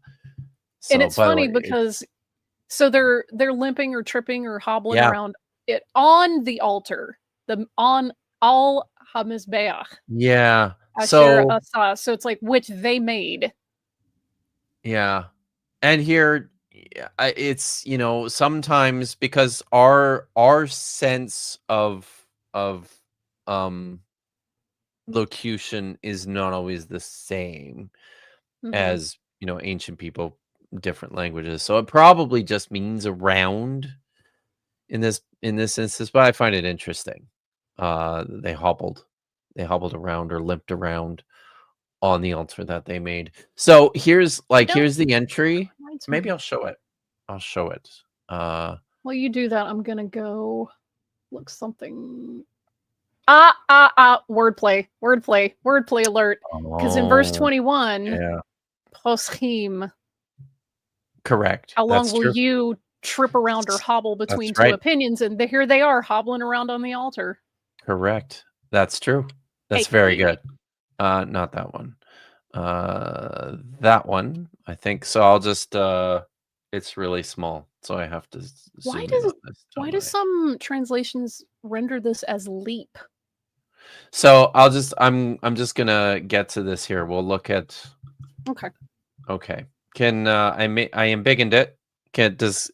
So, and it's funny because so they're limping or tripping or hobbling around it on the altar, on al hamizbeach. Yeah. So it's like which they made. Yeah, and here it's sometimes because our sense of locution is not always the same as ancient people, different languages, so it probably just means around in this instance, but I find it interesting. They hobbled around or limped around on the altar that they made. So here's the entry. Maybe I'll show it. Well, you do that. I'm gonna go look something. Wordplay alert. Because in verse 21, poschim. Correct. How long will you trip around or hobble between two opinions? And here they are hobbling around on the altar. Correct. That's true. That's very good. Not that one. That one, I think. So I'll just it's really small, so I have to zoom in on this. Why do some translations render this as leap? So I'm just gonna get to this here. We'll look at. Okay. Can I embiggened it?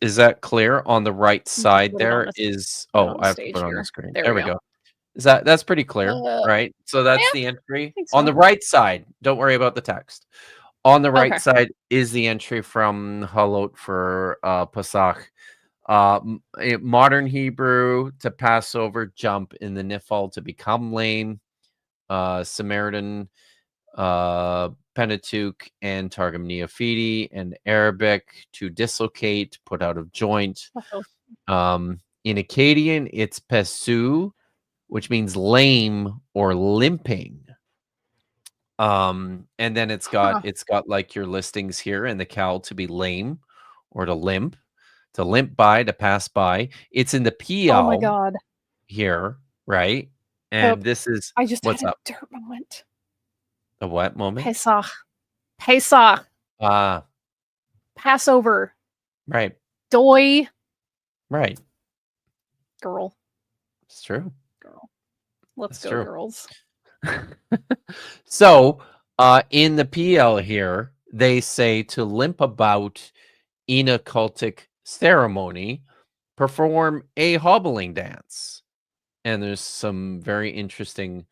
Is that clear on the right side? There is. Oh, I have to put it on the screen. There we go. That's pretty clear, right? So that's the entry on the right side. Don't worry about the text. On the right side is the entry from Halot for Pesach. Modern Hebrew to Passover, jump in the Nifal to become lame. Samaritan, Pentateuch, and Targum Neophiti, and Arabic to dislocate, put out of joint. In Akkadian, it's Pesu, which means lame or limping. And then it's got like your listings here, and the cal to be lame or to limp by, to pass by. It's in the PL. Oh my God. Here, right? And this is I just what's had a up. dirt moment. A what moment? Pesach. Passover. Right. Doi. Right. Girl. It's true. Girl. Let's go, girls. So, in the PL here, they say to limp about in a cultic ceremony, perform a hobbling dance. And there's some very interesting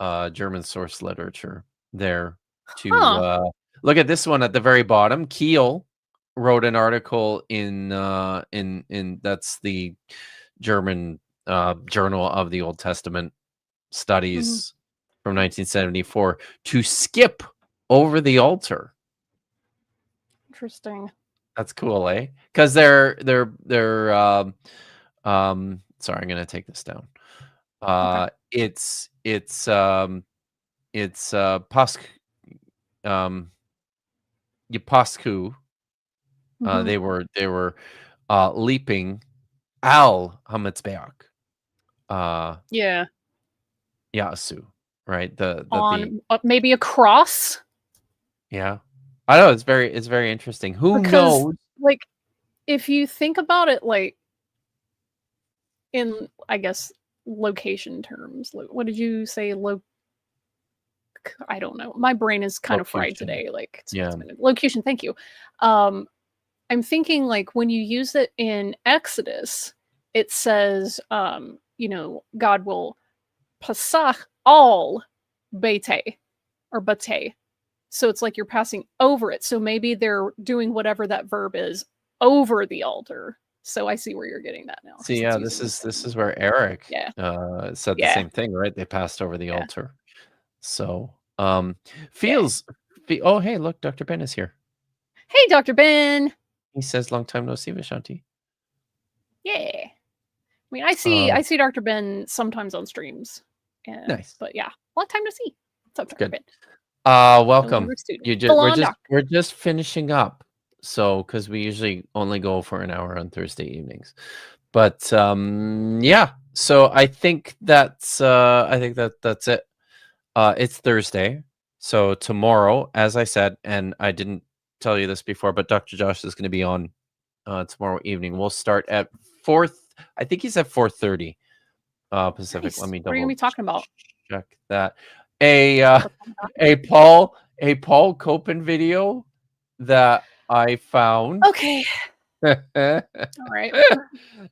German source literature there to look at. This one at the very bottom. Kiel wrote an article in that's the German Journal of the Old Testament Studies from 1974, to skip over the altar. Interesting. That's cool, eh? Because they're sorry, I'm gonna take this down. It's Pasku, Mhm. They were leaping Al Hamitzbeak. Yeah. Yasu, right? The On maybe a cross, yeah. I know it's very interesting. Who because, knows? like, if you think about it, like, in, I guess, location terms, what did you say? I don't know. My brain is kind of fried Location. today. Like, Yeah. it's been location. Thank you. I'm thinking, like, when you use it in Exodus, it says, God will pasach all bete or bate. So it's like you're passing over it. So maybe they're doing whatever that verb is over the altar. So I see where you're getting that now, See, because it's yeah, using the this same. is where Eric Yeah, said the yeah, same thing, right? They passed over the yeah. altar. So, Yeah. feels oh, hey, look, Dr. Ben is here. Hey, Dr. Ben. He says long time no see, Vishanti. Yeah. I mean, I see Dr. Ben sometimes on streams. Nice. But yeah, long time to see. What's up, That's Dr. good. Ben? No Welcome. longer student. You just Full on doctor. we're just finishing up. So, because we usually only go for an hour on Thursday evenings. But yeah. So I think that's that's it. It's Thursday. So tomorrow, as I said, and I didn't tell you this before, but Dr. Josh is going to be on tomorrow evening. We'll start at 4. I think he's at 4:30 Pacific. Let Nice. me What are you gonna double be talking about? check that. A What's on the a Paul Copen video that I found. Okay. that All right. All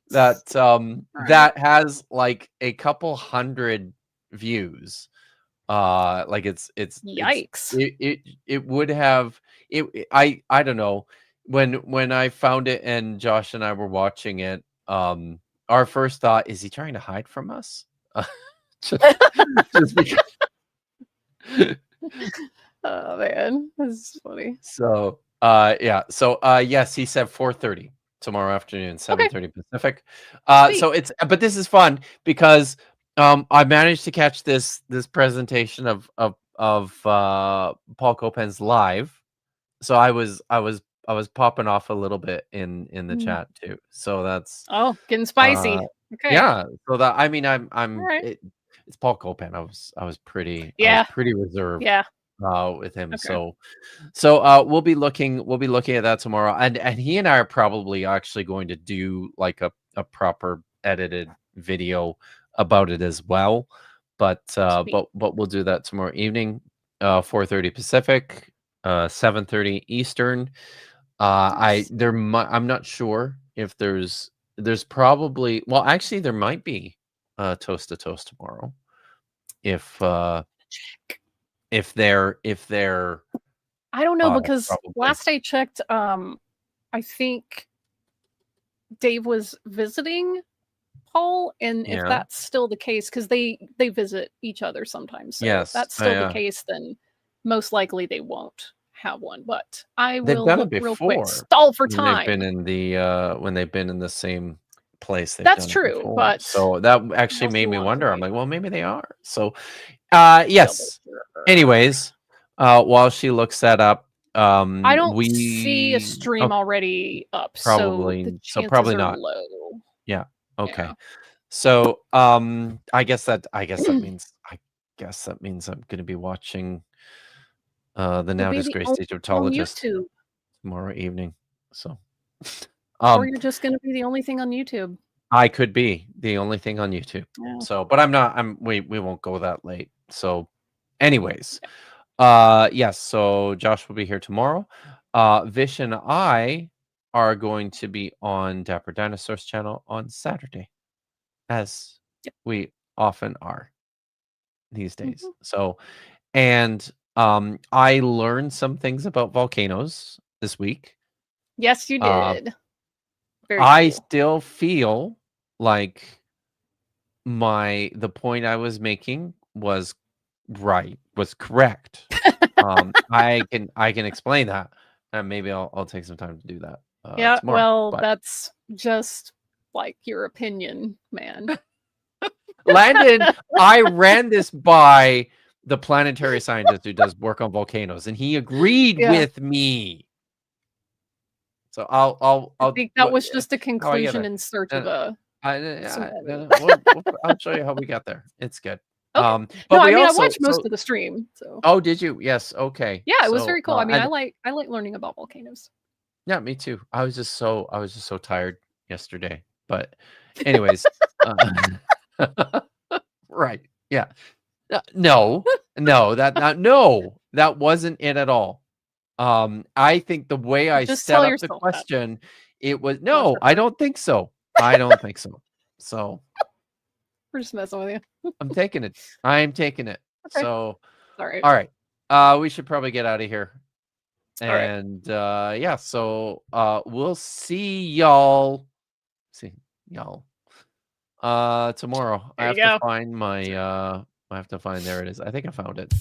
right. that has like a couple hundred views. Like Yikes. it would have I don't know, when I found it and Josh and I were watching it, our first thought is he trying to hide from us? just, just because. Oh man, this is funny. So yeah, so yes, he said 4:30 tomorrow afternoon, Okay. 7:30 Pacific. Sweet. So it's but this is fun because I managed to catch this presentation of Paul Copen's live. So I was popping off a little bit in the Mm. chat too. So that's Oh, getting uh spicy. Okay. yeah, so that I mean All I'm right. it's Paul Copen. I was Yeah. pretty reserved Yeah. with him. Okay. So we'll be looking at that tomorrow, and he and I are probably actually going to do like a proper edited video about it as well. But Sweet. but we'll do that tomorrow evening, 4:30 Pacific, 7:30 Eastern. Nice. I'm not sure if there's probably, well, actually there might be toast to toast tomorrow if Check. if they're I don't know, because probably. last I checked, I think Dave was visiting Paul, and if Yeah. that's still the case, because they visit each other sometimes, so if Yes. that's still the case, then most likely they won't have one. But I They've will done it look real quick. before Stall for when they've been time. in the when they've been in the same place. They've That's done it true, before. but So that I actually also made me want to, wonder. I'm like, like, well, maybe they are. So double yes. sure. Anyways, while she looks that up, I don't see a we stream already up, so the chances probably are not. low. Yeah. Yeah. Okay. So I guess that means I'm gonna be watching the You'll now be the disgraced only thing on Egyptologist YouTube, tomorrow evening. So or um you're just gonna be the only thing on YouTube. I could be the only thing on YouTube. Yeah. So, but I'm not. We won't go that late. So, anyways, yes. So Josh will be here tomorrow. Vish and I are going to be on Dapper Dinosaur's channel on Saturday, as Yep. we often are these days. Mhm. So, and I learned some things about volcanoes this week. Yes, you Uh, did. Very I cool. still feel like the point I was making was correct. I can explain that, and maybe I'll take some time to do that Yeah, tomorrow. well, But that's just, like, your opinion, man. Landon, I ran this by the planetary scientist who does work on volcanoes, and he agreed Yeah. with me. So I'll I think that was just a how I get conclusion there. in search No, of no, some no, evidence. I'll show you how we got there. It's good. Okay. But No, I we mean, I also watched most of the stream, so oh, did you? Yes. Okay. yeah, it was So very cool. I mean, I and like learning about volcanoes. yeah, me too. I was just so tired yesterday. But anyways, right. Yeah. No, that wasn't it at all. I think the way I Just set tell up the yourself that. question, it was Bless no, your I heart. don't think so. I don't think so. So We're just messing with you. I'm taking it. I'm taking it. Okay. So All right. all right. We should probably get out of here. All right. And yeah, so we'll see y'all tomorrow. I There you have to go. find my I have to find there it is. I think I found it.